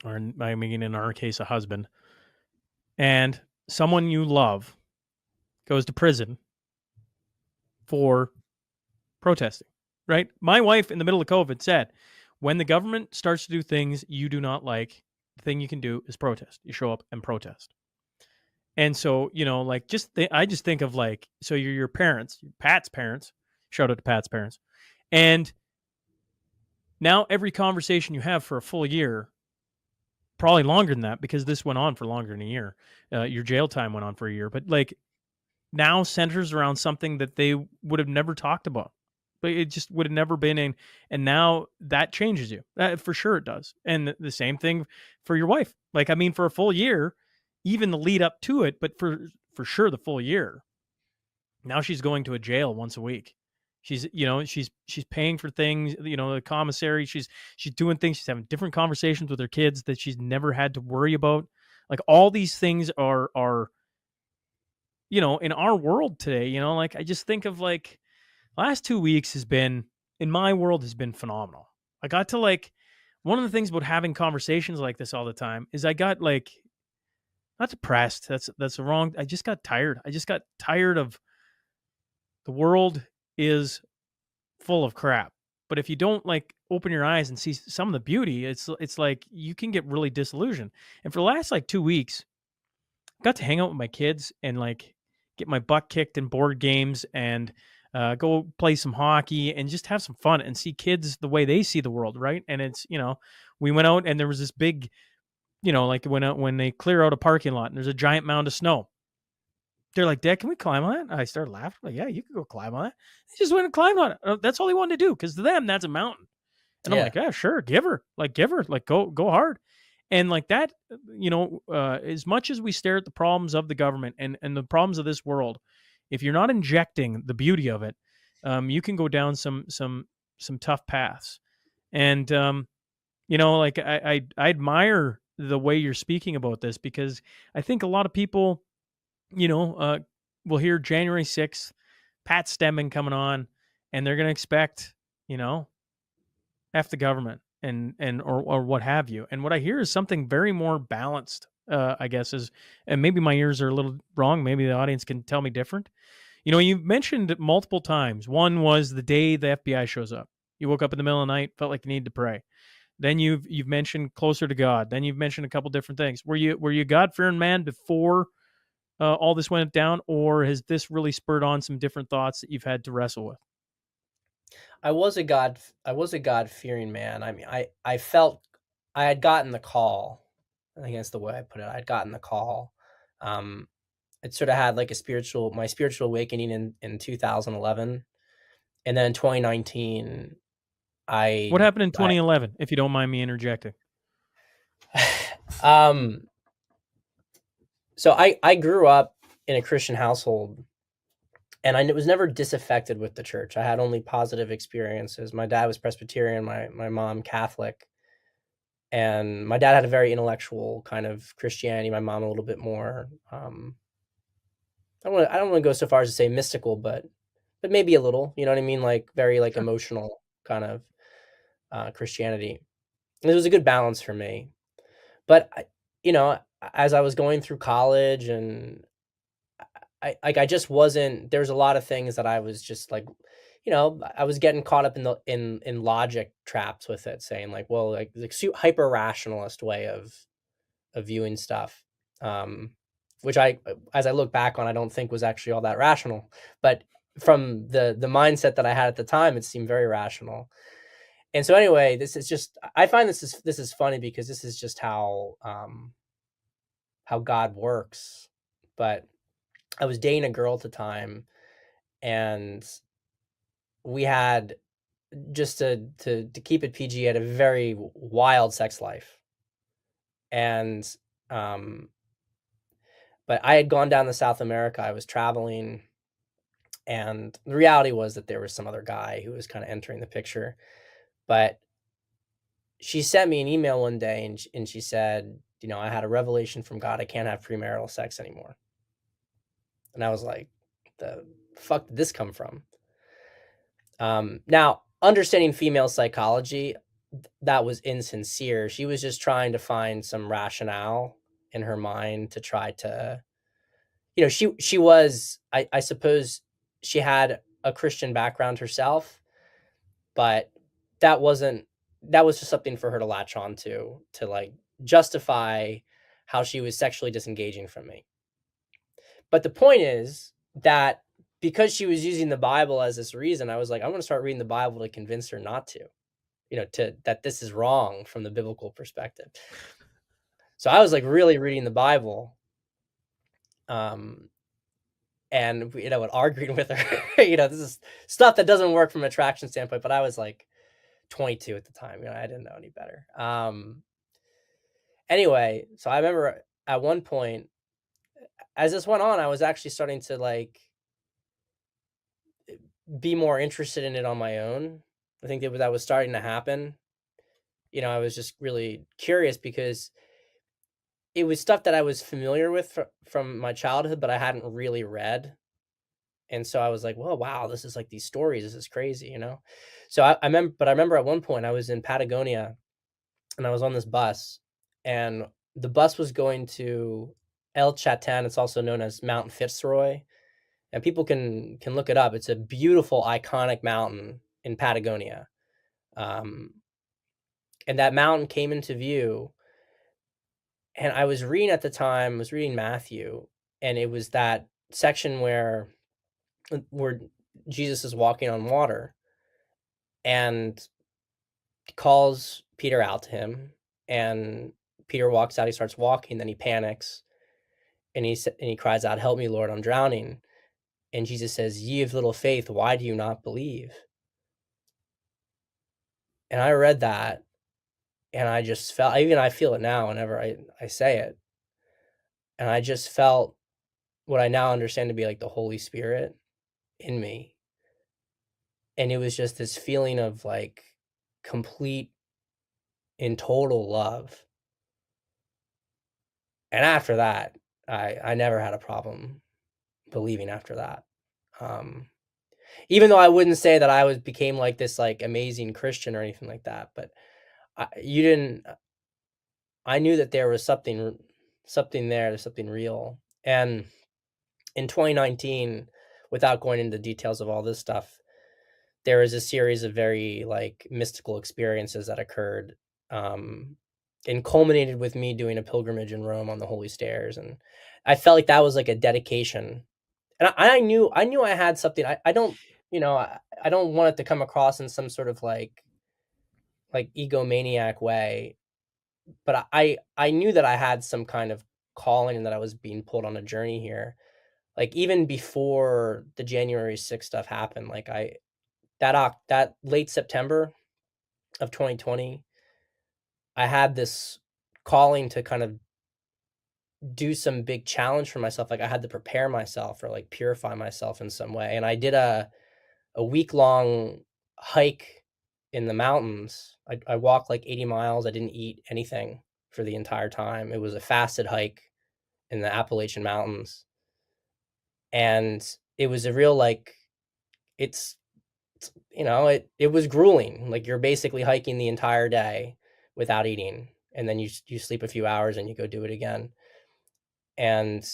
or I mean, in our case, a husband, and someone you love goes to prison for protesting, right? My wife in the middle of COVID said, when the government starts to do things you do not like, the thing you can do is protest. You show up and protest. And so, like, I just think of like, so you're your parents, Pat's parents, shout out to Pat's parents. And now every conversation you have for a full year, probably longer than that, because this went on for longer than a year. Your jail time went on for a year, but like now centers around something that they would have never talked about. But it just would have never been in. And now that changes you. For sure it does. And the same thing for your wife. Like, I mean, for a full year, even the lead up to it, but for sure the full year. Now she's going to a jail once a week. She's paying for things, the commissary. She's doing things. She's having different conversations with her kids that she's never had to worry about. Like, all these things are in our world today, like, I just think of like last 2 weeks in my world has been phenomenal. I got to like, one of the things about having conversations like this all the time is I got like, not depressed. That's the wrong. I just got tired. I just got tired of the world is full of crap. But if you don't like open your eyes and see some of the beauty, it's like you can get really disillusioned. And for the last like 2 weeks, I got to hang out with my kids and like get my butt kicked in board games and go play some hockey and just have some fun and see kids the way they see the world, right? And it's, we went out and there was this big, like when they clear out a parking lot and there's a giant mound of snow. They're like, Dad, can we climb on it? I started laughing. Like, yeah, you can go climb on it. They just went and climbed on it. That's all they wanted to do, because to them, that's a mountain. And I'm like, yeah, sure, give her, like, go hard. And like that, as much as we stare at the problems of the government and the problems of this world, if you're not injecting the beauty of it, you can go down some tough paths. And like I admire the way you're speaking about this, because I think a lot of people, we'll hear January 6th, Pat Stedman coming on, and they're going to expect, F the government or what have you. And what I hear is something very more balanced, I guess, and maybe my ears are a little wrong. Maybe the audience can tell me different. You've mentioned it multiple times. One was the day the FBI shows up. You woke up in the middle of the night, felt like you needed to pray. Then you've mentioned closer to God. Then you've mentioned a couple different things. Were you a God-fearing man before all this went down, or has this really spurred on some different thoughts that you've had to wrestle with? I was a God-fearing man. I mean, I felt I had gotten the call. I think that's the way I put it. I'd gotten the call. It sort of had like my spiritual awakening in 2011, and then in 2019, What happened in 2011, if you don't mind me interjecting? So I grew up in a Christian household, and I was never disaffected with the church. I had only positive experiences. My dad was Presbyterian, my mom Catholic, and my dad had a very intellectual kind of Christianity. My mom a little bit more. I don't want to go so far as to say mystical, but maybe a little. You know what I mean? Like very like emotional kind of Christianity. And it was a good balance for me. But as I was going through college, and I just wasn't. There's a lot of things that I was just like, I was getting caught up in logic traps with it, saying like, well, like the hyper rationalist way of viewing stuff, which as I look back on, I don't think was actually all that rational. But from the mindset that I had at the time, it seemed very rational. And so anyway, this is just, I find this is funny because this is just how God works. But I was dating a girl at the time, and we had, just to keep it PG, had a very wild sex life. And but I had gone down to South America. I was traveling, and the reality was that there was some other guy who was kind of entering the picture. But she sent me an email one day, and she said, I had a revelation from God. I can't have premarital sex anymore. And I was like, the fuck did this come from? Now, understanding female psychology, that was insincere. She was just trying to find some rationale in her mind to try to, she was, I suppose she had a Christian background herself, but that was just something for her to latch on to like justify how she was sexually disengaging from me. But the point is that because she was using the Bible as this reason, I was like, I'm going to start reading the Bible to convince her not to, that this is wrong from the biblical perspective. So I was like really reading the Bible, and arguing with her. This is stuff that doesn't work from an attraction standpoint. But I was like 22 at the time. I didn't know any better. Anyway, so I remember at one point, as this went on, I was actually starting to like be more interested in it on my own. I think that was starting to happen. I was just really curious because it was stuff that I was familiar with from my childhood, but I hadn't really read. And so I was like, well, wow, this is like these stories. This is crazy, So I remember at one point I was in Patagonia, and I was on this bus, and the bus was going to El Chatan. It's also known as Mount Fitzroy. And people can look it up. It's a beautiful, iconic mountain in Patagonia. And that mountain came into view. And I was reading at the time, I was reading Matthew, and it was that section where Jesus is walking on water and calls Peter out to him. And Peter walks out, he starts walking, then he panics, and he cries out, "Help me, Lord, I'm drowning." And Jesus says, "Ye of little faith, why do you not believe?" And I read that, and I just felt, I feel it now whenever I say it. And I just felt what I now understand to be like the Holy Spirit in me. And it was just this feeling of like complete and total love. And after that, I never had a problem believing after that. Even though I wouldn't say that I became like this like amazing Christian or anything like that, but I knew that there was something there, there's something real. And in 2019, without going into the details of all this stuff, there was a series of very like mystical experiences that occurred, and culminated with me doing a pilgrimage in Rome on the Holy Stairs. And I felt like that was like a dedication. And I knew I had something. I don't, I don't want it to come across in some sort of like egomaniac way, but I knew that I had some kind of calling and that I was being pulled on a journey here. Like even before the January 6th stuff happened, like that late September of 2020, I had this calling to kind of do some big challenge for myself. Like I had to prepare myself or like purify myself in some way. And I did a week-long hike in the mountains. I walked like 80 miles. I didn't eat anything for the entire time. It was a fasted hike in the Appalachian Mountains. And it was a real like, it's it was grueling. Like you're basically hiking the entire day without eating, and then you sleep a few hours and you go do it again. And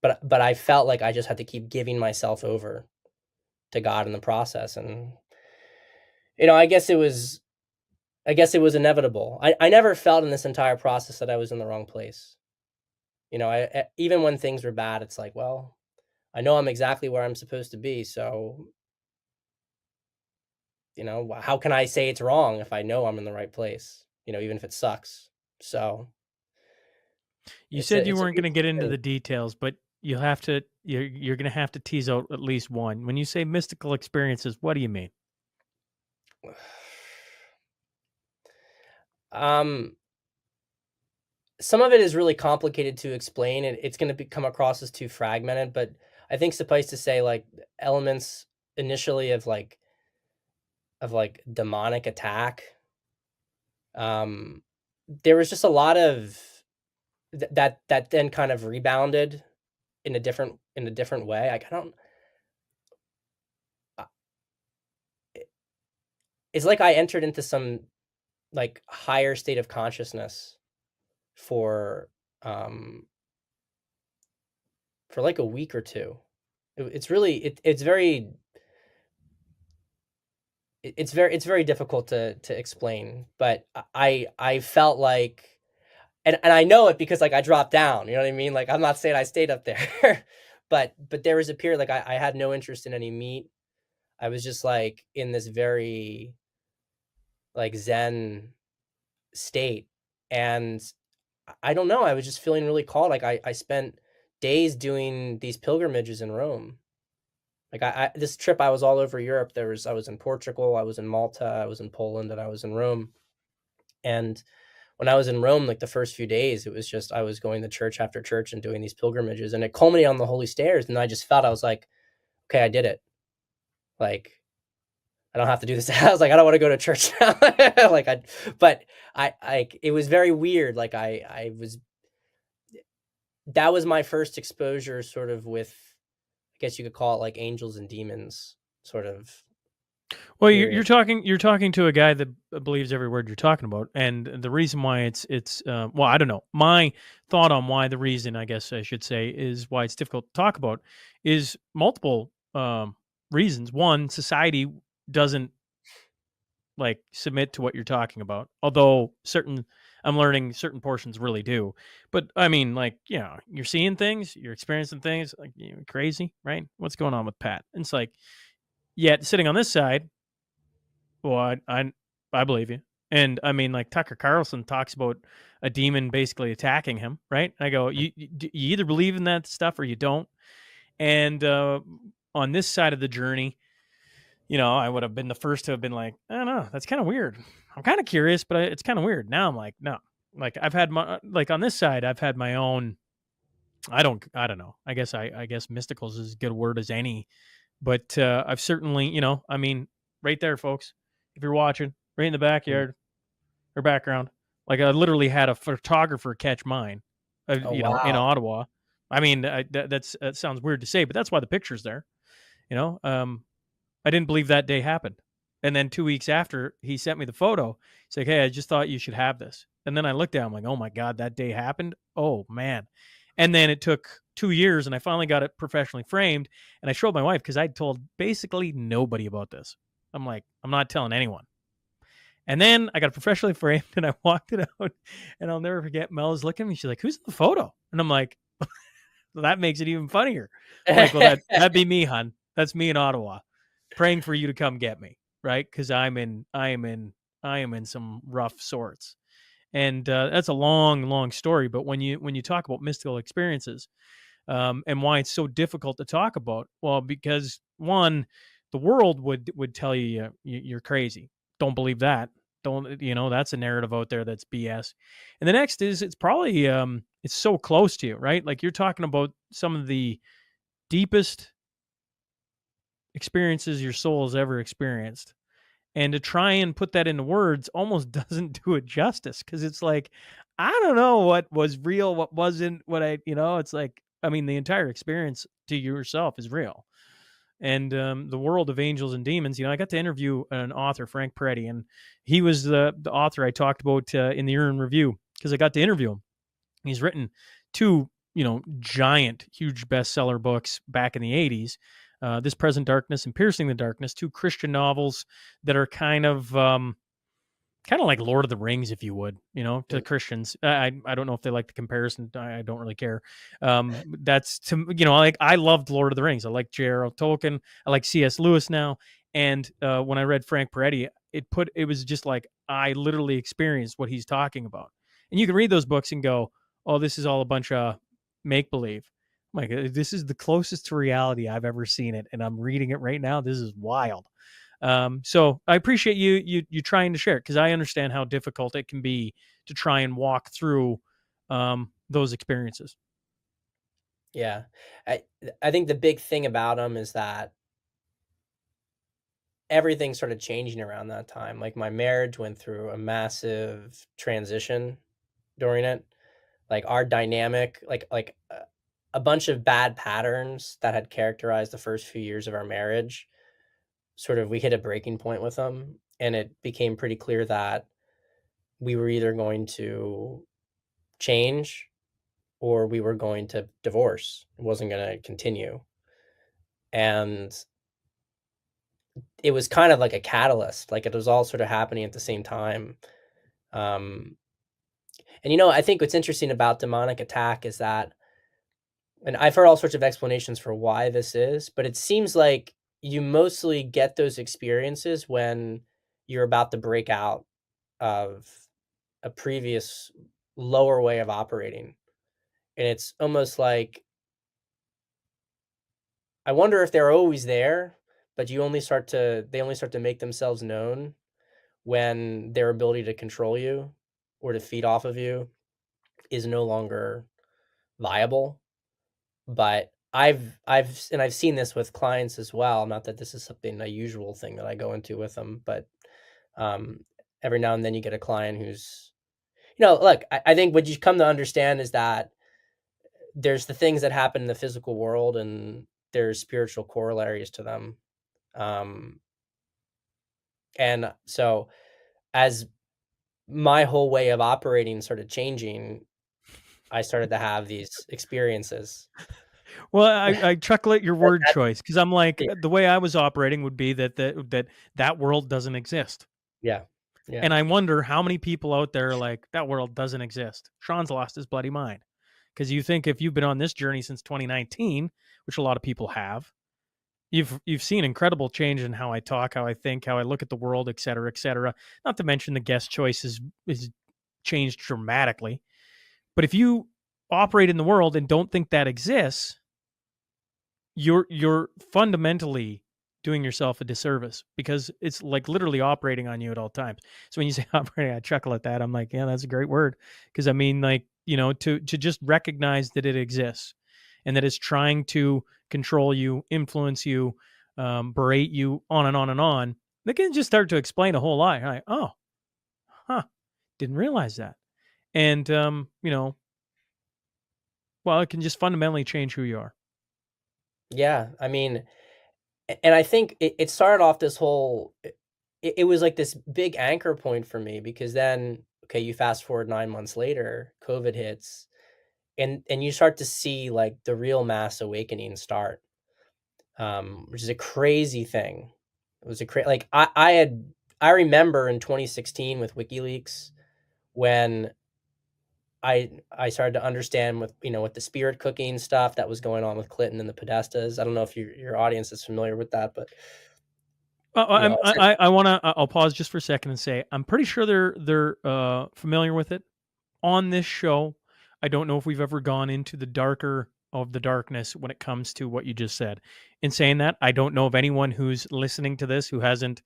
but I felt like I just had to keep giving myself over to God in the process. And I guess it was inevitable. I never felt in this entire process that I was in the wrong place. Even when things were bad, it's like, well, I know I'm exactly where I'm supposed to be. So, how can I say it's wrong if I know I'm in the right place, even if it sucks? So You said you it's a weren't going weird to get into thing. the details, but you're going to have to tease out at least one. When you say mystical experiences, what do you mean? Um, some of it is really complicated to explain, and it's going to come across as too fragmented. But I think suffice to say, like elements initially of like demonic attack. Um, there was just a lot of that then kind of rebounded in a different way. Like I don't. uh, it- It's like I entered into some like higher state of consciousness for um for like a week or two. It's really it's very difficult to explain, but I felt like, and I know it because like I dropped down, you know what I mean? Like I'm not saying I stayed up there, but there was a period like I had no interest in any meat. I was just like in this very like Zen state, and I don't know. I was just feeling really called. Like I spent days doing these pilgrimages in Rome. Like I this trip I was all over Europe. I was in Portugal, I was in Malta, I was in Poland, and I was in Rome. And when I was in Rome, like the first few days, it was just I was going to church after church and doing these pilgrimages, and it culminated on the Holy Stairs. And I just felt I was like, okay, I did it. Like I don't have to do this. I was like, I don't want to go to church now. like but it was very weird. Like I was that was my first exposure, sort of with, I guess you could call it like angels and demons, sort of Well, period. you're talking to a guy that believes every word you're talking about, and the reason why it's well, I don't know. My thought on why the reason, I guess I should say, is why it's difficult to talk about is multiple reasons. One, society doesn't like submit to what you're talking about, although I'm learning certain portions really do. But I mean, like, you're seeing things, you're experiencing things, like, crazy, right? What's going on with Pat? And it's like, yet sitting on this side, well, I believe you. And I mean, like Tucker Carlson talks about a demon basically attacking him, right? I go, you either believe in that stuff or you don't. And on this side of the journey, I would have been the first to have been like, I don't know, that's kind of weird. I'm kind of curious, but it's kind of weird. Now I'm like, no, like I've had my, like on this side, I've had my own. I don't know. I guess mysticals is as good a word as any, but I've certainly, I mean, right there, folks. If you're watching, right in the Mm. backyard or background, like I literally had a photographer catch mine, Oh in wow. Ottawa. I mean, that sounds weird to say, but that's why the picture's there. You know, I didn't believe that day happened. And then 2 weeks after, he sent me the photo. He's like, "Hey, I just thought you should have this." And then I looked at him like, "Oh my god, that day happened." Oh man. And then it took 2 years, and I finally got it professionally framed. And I showed my wife because I'd told basically nobody about this. I'm like, I'm not telling anyone. And then I got it professionally framed, and I walked it out. And I'll never forget. Mel was looking at me. She's like, "Who's in the photo?" And I'm like, well, that makes it even funnier. I'm like, "Well, that'd be me, hon. That's me in Ottawa, praying for you to come get me, right? Because I am in some rough sorts." And that's a long, long story. But when you talk about mystical experiences, and why it's so difficult to talk about, well, because one, the world would tell you're crazy. Don't believe that. Don't, that's a narrative out there that's BS. And the next is it's probably it's so close to you, right? Like you're talking about some of the deepest experiences your soul has ever experienced. And to try and put that into words almost doesn't do it justice because it's like, I don't know what was real, what wasn't, it's like, I mean, the entire experience to yourself is real. And the world of angels and demons, I got to interview an author, Frank Peretti, and he was the author I talked about in the Urine Review because I got to interview him. He's written two, giant, huge bestseller books back in the 80s. This Present Darkness and Piercing the Darkness, two Christian novels that are kind of kind of like Lord of the Rings, if you would, to Christians. I don't know if they like the comparison. I don't really care. That's to like I loved Lord of the Rings. I like J.R.R. Tolkien. I like C.S. Lewis now. And when I read Frank Peretti, it was just like I literally experienced what he's talking about. And you can read those books and go, "Oh, this is all a bunch of make believe." Like this is the closest to reality I've ever seen it, and I'm reading it right now. This is wild. So I appreciate you trying to share it, because I understand how difficult it can be to try and walk through those experiences. Yeah. I I think the big thing about them is that everything started changing around that time. Like my marriage went through a massive transition during it. Like our dynamic, a bunch of bad patterns that had characterized the first few years of our marriage, sort of we hit a breaking point with them, and it became pretty clear that we were either going to change or we were going to divorce. It wasn't going to continue. And it was kind of like a catalyst, like it was all sort of happening at the same time. Um, and I think what's interesting about demonic attack is that, and I've heard all sorts of explanations for why this is, but it seems like you mostly get those experiences when you're about to break out of a previous lower way of operating. And it's almost like, I wonder if they're always there, but they only start to make themselves known when their ability to control you or to feed off of you is no longer viable. But I've seen this with clients as well. Not that this is something a usual thing that I go into with them, but um, every now and then you get a client who's, look, I think what you come to understand is that there's the things that happen in the physical world and there's spiritual corollaries to them. Um, and so as my whole way of operating started changing, I started to have these experiences. Well, I chuckle at your word That choice, because I'm like, yeah, the way I was operating would be that world doesn't exist. yeah, yeah, And I wonder how many people out there are like, that world doesn't exist. Shaun's lost his bloody mind. Because you think if you've been on this journey since 2019, which a lot of people have, you've seen incredible change in how I talk, how I think, how I look at the world, et cetera, et cetera. Not to mention the guest choice is changed dramatically. But if you operate in the world and don't think that exists, you're fundamentally doing yourself a disservice, because it's like literally operating on you at all times. So when you say operating, I chuckle at that. I'm like, yeah, that's a great word, because I mean, like, to just recognize that it exists and that it's trying to control you, influence you, berate you, on and on and on. They can just start to explain a whole lot. You're like, oh, huh, didn't realize that. And well, it can just fundamentally change who you are. yeah. I mean, and I think it started off this whole. It was like this big anchor point for me, because then, okay, you fast forward 9 months later, COVID hits, and you start to see like the real mass awakening start, which is a crazy thing. It was like I remember in 2016 with WikiLeaks, when I started to understand with the spirit cooking stuff that was going on with Clinton and the Podestas. I don't know if your audience is familiar with that, but I want to. I'll pause just for a second and say I'm pretty sure they're familiar with it on this show. I don't know if we've ever gone into the darker of the darkness when it comes to what you just said. In saying that, I don't know of anyone who's listening to this who hasn't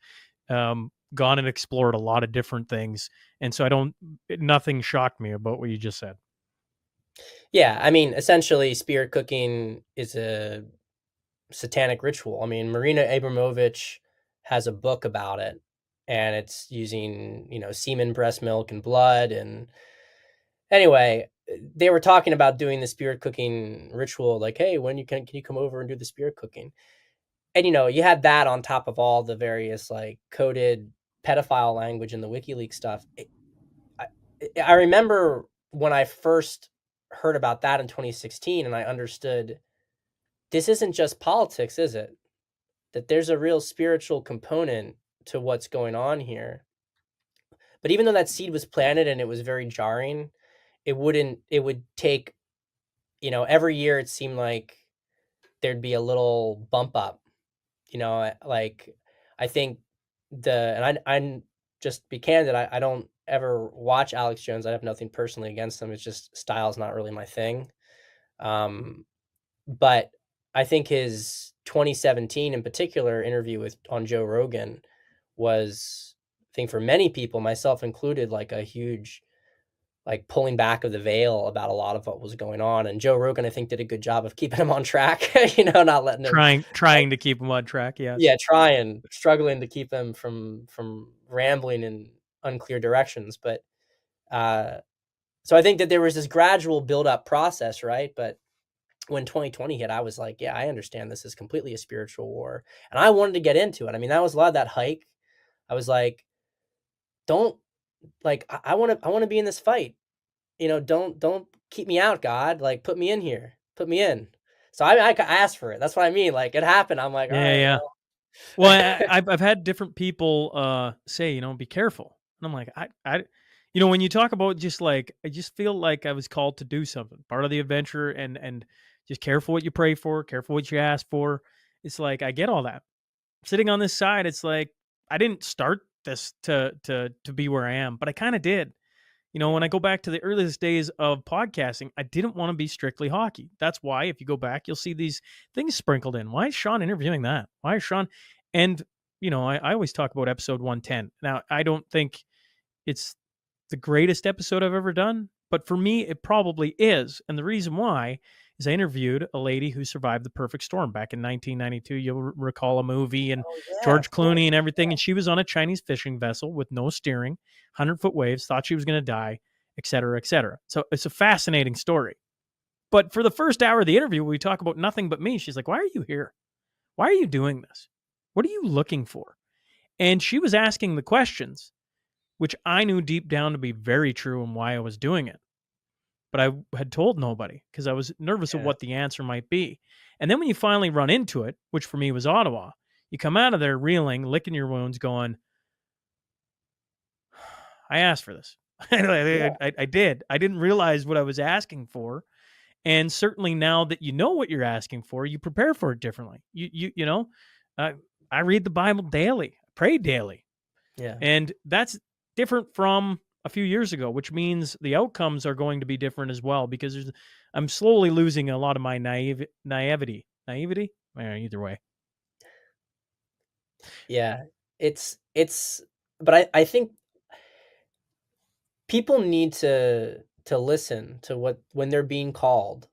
gone and explored a lot of different things, and so nothing shocked me about what you just said. yeah, I mean, essentially, spirit cooking is a satanic ritual. I mean, Marina Abramovich has a book about it, and it's using semen, breast milk, and blood. And anyway, they were talking about doing the spirit cooking ritual, like, hey, when can you come over and do the spirit cooking? And you had that on top of all the various like coded pedophile language in the WikiLeaks stuff. I, I remember when I first heard about that in 2016, and I understood this isn't just politics, is it? That there's a real spiritual component to what's going on here. But even though that seed was planted and it was very jarring, it would take, every year it seemed like there'd be a little bump up, like I think I'm just be candid. I don't ever watch Alex Jones. I have nothing personally against him. It's just style's not really my thing. But I think his 2017 in particular interview on Joe Rogan was, I think for many people, myself included, like a huge, like pulling back of the veil about a lot of what was going on. And Joe Rogan, I think, did a good job of keeping him on track, not letting him, Trying to keep him on track. Yes. yeah, struggling to keep him from rambling in unclear directions. But so I think that there was this gradual build up process, right? But when 2020 hit, I was like, yeah, I understand this is completely a spiritual war. And I wanted to get into it. I mean, that was a lot of that hike. I was like, don't, like, I want to be in this fight. Don't keep me out, God. Like, put me in here. Put me in. So I asked for it. That's what I mean. Like, it happened. I'm like, all right, Yeah. well. Well, I've had different people say, be careful. And I'm like, when you talk about just like, I just feel like I was called to do something, part of the adventure, and just careful what you pray for, careful what you ask for. It's like, I get all that. Sitting on this side, it's like, I didn't start this to be where I am, but I kind of did. When I go back to the earliest days of podcasting, I didn't want to be strictly hockey. That's why, if you go back, you'll see these things sprinkled in. Why is Shaun interviewing that? Why is Shaun? And, I always talk about episode 110. Now, I don't think it's the greatest episode I've ever done, but for me, it probably is. And the reason why is I interviewed a lady who survived the perfect storm back in 1992. You'll recall a movie and George Clooney and everything. And she was on a Chinese fishing vessel with no steering, 100-foot waves, thought she was going to die, et cetera, et cetera. So it's a fascinating story. But for the first hour of the interview, we talk about nothing but me. She's like, why are you here? Why are you doing this? What are you looking for? And she was asking the questions, which I knew deep down to be very true and why I was doing it. But I had told nobody because I was nervous of what the answer might be. And then when you finally run into it, which for me was Ottawa, you come out of there reeling, licking your wounds, going, I asked for this. I did. I didn't realize what I was asking for. And certainly now that you know what you're asking for, you prepare for it differently. I read the Bible daily, pray daily. Yeah. And that's different from a few years ago, which means the outcomes are going to be different as well, because I'm slowly losing a lot of my naivety. Either way. Yeah, but I think people need to listen to when they're being called.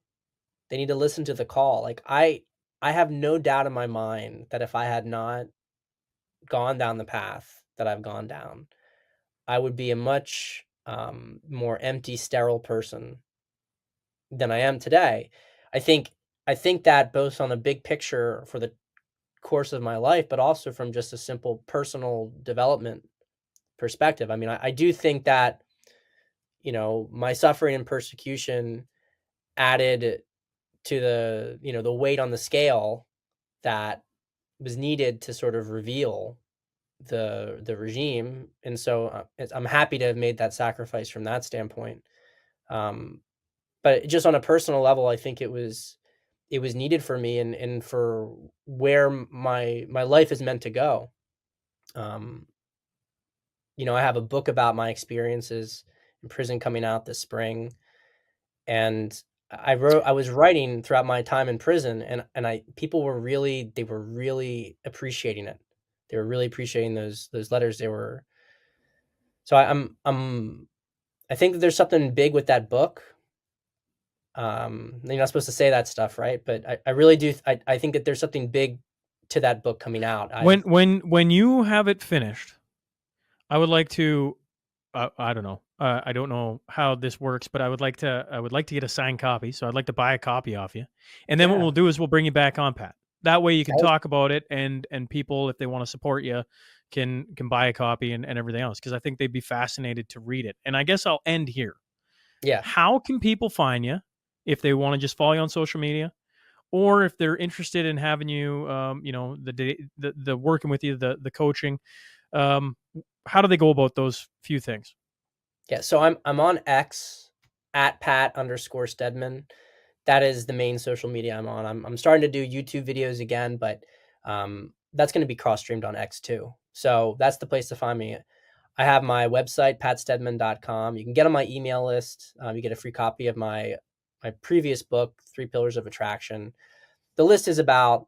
They need to listen to the call. Like I have no doubt in my mind that if I had not gone down the path that I've gone down, I would be a much more empty, sterile person than I am today. I think that both on the big picture for the course of my life, but also from just a simple personal development perspective. I mean, I do think that, my suffering and persecution added to the weight on the scale that was needed to sort of reveal the regime. And so I'm happy to have made that sacrifice from that standpoint. But just on a personal level, I think it was needed for me and for where my life is meant to go. I have a book about my experiences in prison coming out this spring, and I was writing throughout my time in prison, and people were really appreciating it. They were really appreciating those letters. So I think that there's something big with that book. You're not supposed to say that stuff, right? But I really do. I think that there's something big to that book coming out. When you have it finished, I would like to. I don't know. I don't know how this works, but I would like to get a signed copy. So I'd like to buy a copy off you, and then what we'll do is we'll bring you back on, Pat. That way you can talk about it, and people, if they want to support you, can buy a copy and everything else, because I think they'd be fascinated to read it. And I guess I'll end here. Yeah. How can people find you if they want to just follow you on social media, or if they're interested in having you, the working with you, the coaching? how do they go about those few things? Yeah, so I'm on X at Pat_Stedman. That is the main social media I'm on. I'm starting to do YouTube videos again, but that's going to be cross streamed on X too. So that's the place to find me. I have my website, patstedman.com. You can get on my email list. You get a free copy of my previous book, 3 Pillars of Attraction. The list is about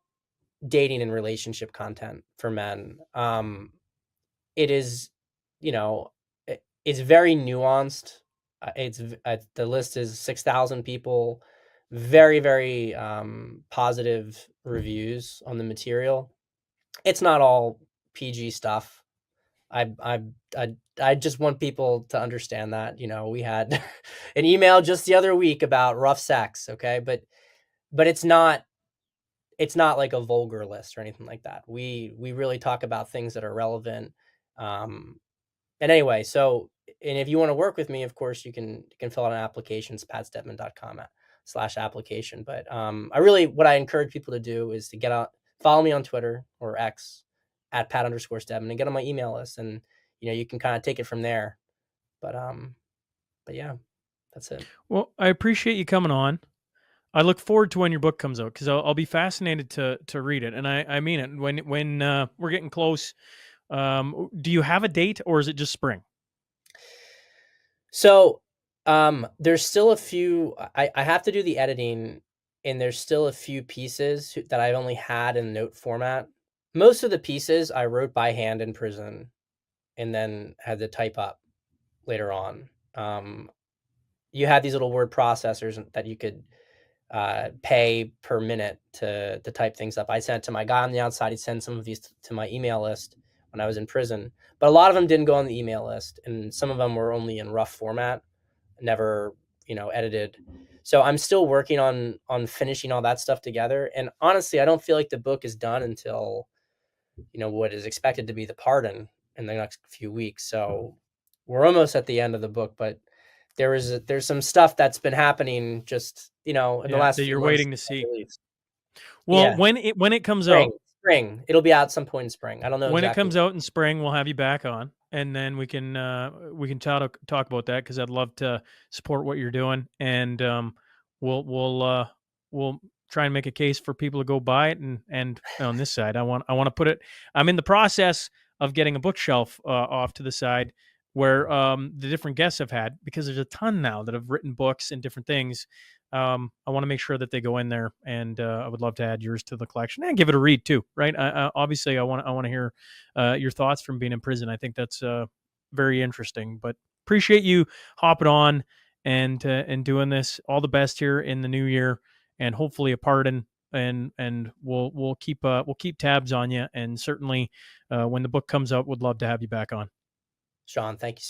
dating and relationship content for men. It is, it's very nuanced. The list is 6,000 people, very, very positive reviews on the material. It's not all PG stuff. I I I just want people to understand that, we had an email just the other week about rough sex, okay? But it's not like a vulgar list or anything like that. We really talk about things that are relevant. Um, and anyway, and if you want to work with me, of course, you can fill out an application, it's patstedman.com/application. But what I encourage people to do is to follow me on Twitter or X at Pat_Stedman and get on my email list, and you can kind of take it from there. But yeah, that's it. Well, I appreciate you coming on. I look forward to when your book comes out, because I'll be fascinated to read it, and I mean it. When we're getting close, do you have a date, or is it just spring? So there's still a few. I have to do the editing, and there's still a few pieces that I've only had in note format. Most of the pieces I wrote by hand in prison, and then had to type up later on. You had these little word processors that you could pay per minute to type things up. I sent it to my guy on the outside. He'd send some of these to my email list when I was in prison, but a lot of them didn't go on the email list, and some of them were only in rough format, never edited. So I'm still working on finishing all that stuff together. And honestly, I don't feel like the book is done until what is expected to be the pardon in the next few weeks. So we're almost at the end of the book, but there's some stuff that's been happening just in the last that few you're months. waiting to see. Release. Well, Yeah, when it comes out, spring. It'll be out some point in spring. I don't know when it exactly. comes out in spring, we'll have you back on, and then we can talk about that, because I'd love to support what you're doing, and we'll try and make a case for people to go buy it. And on this side, I want to put it. I'm in the process of getting a bookshelf off to the side where the different guests have had, because there's a ton now that have written books and different things. I want to make sure that they go in there, and I would love to add yours to the collection and give it a read too. Right? Obviously, I want to hear your thoughts from being in prison. I think that's very interesting. But appreciate you hopping on and doing this. All the best here in the new year, and hopefully a pardon. And we'll keep tabs on you. And certainly, when the book comes out, would love to have you back on. Shaun, thank you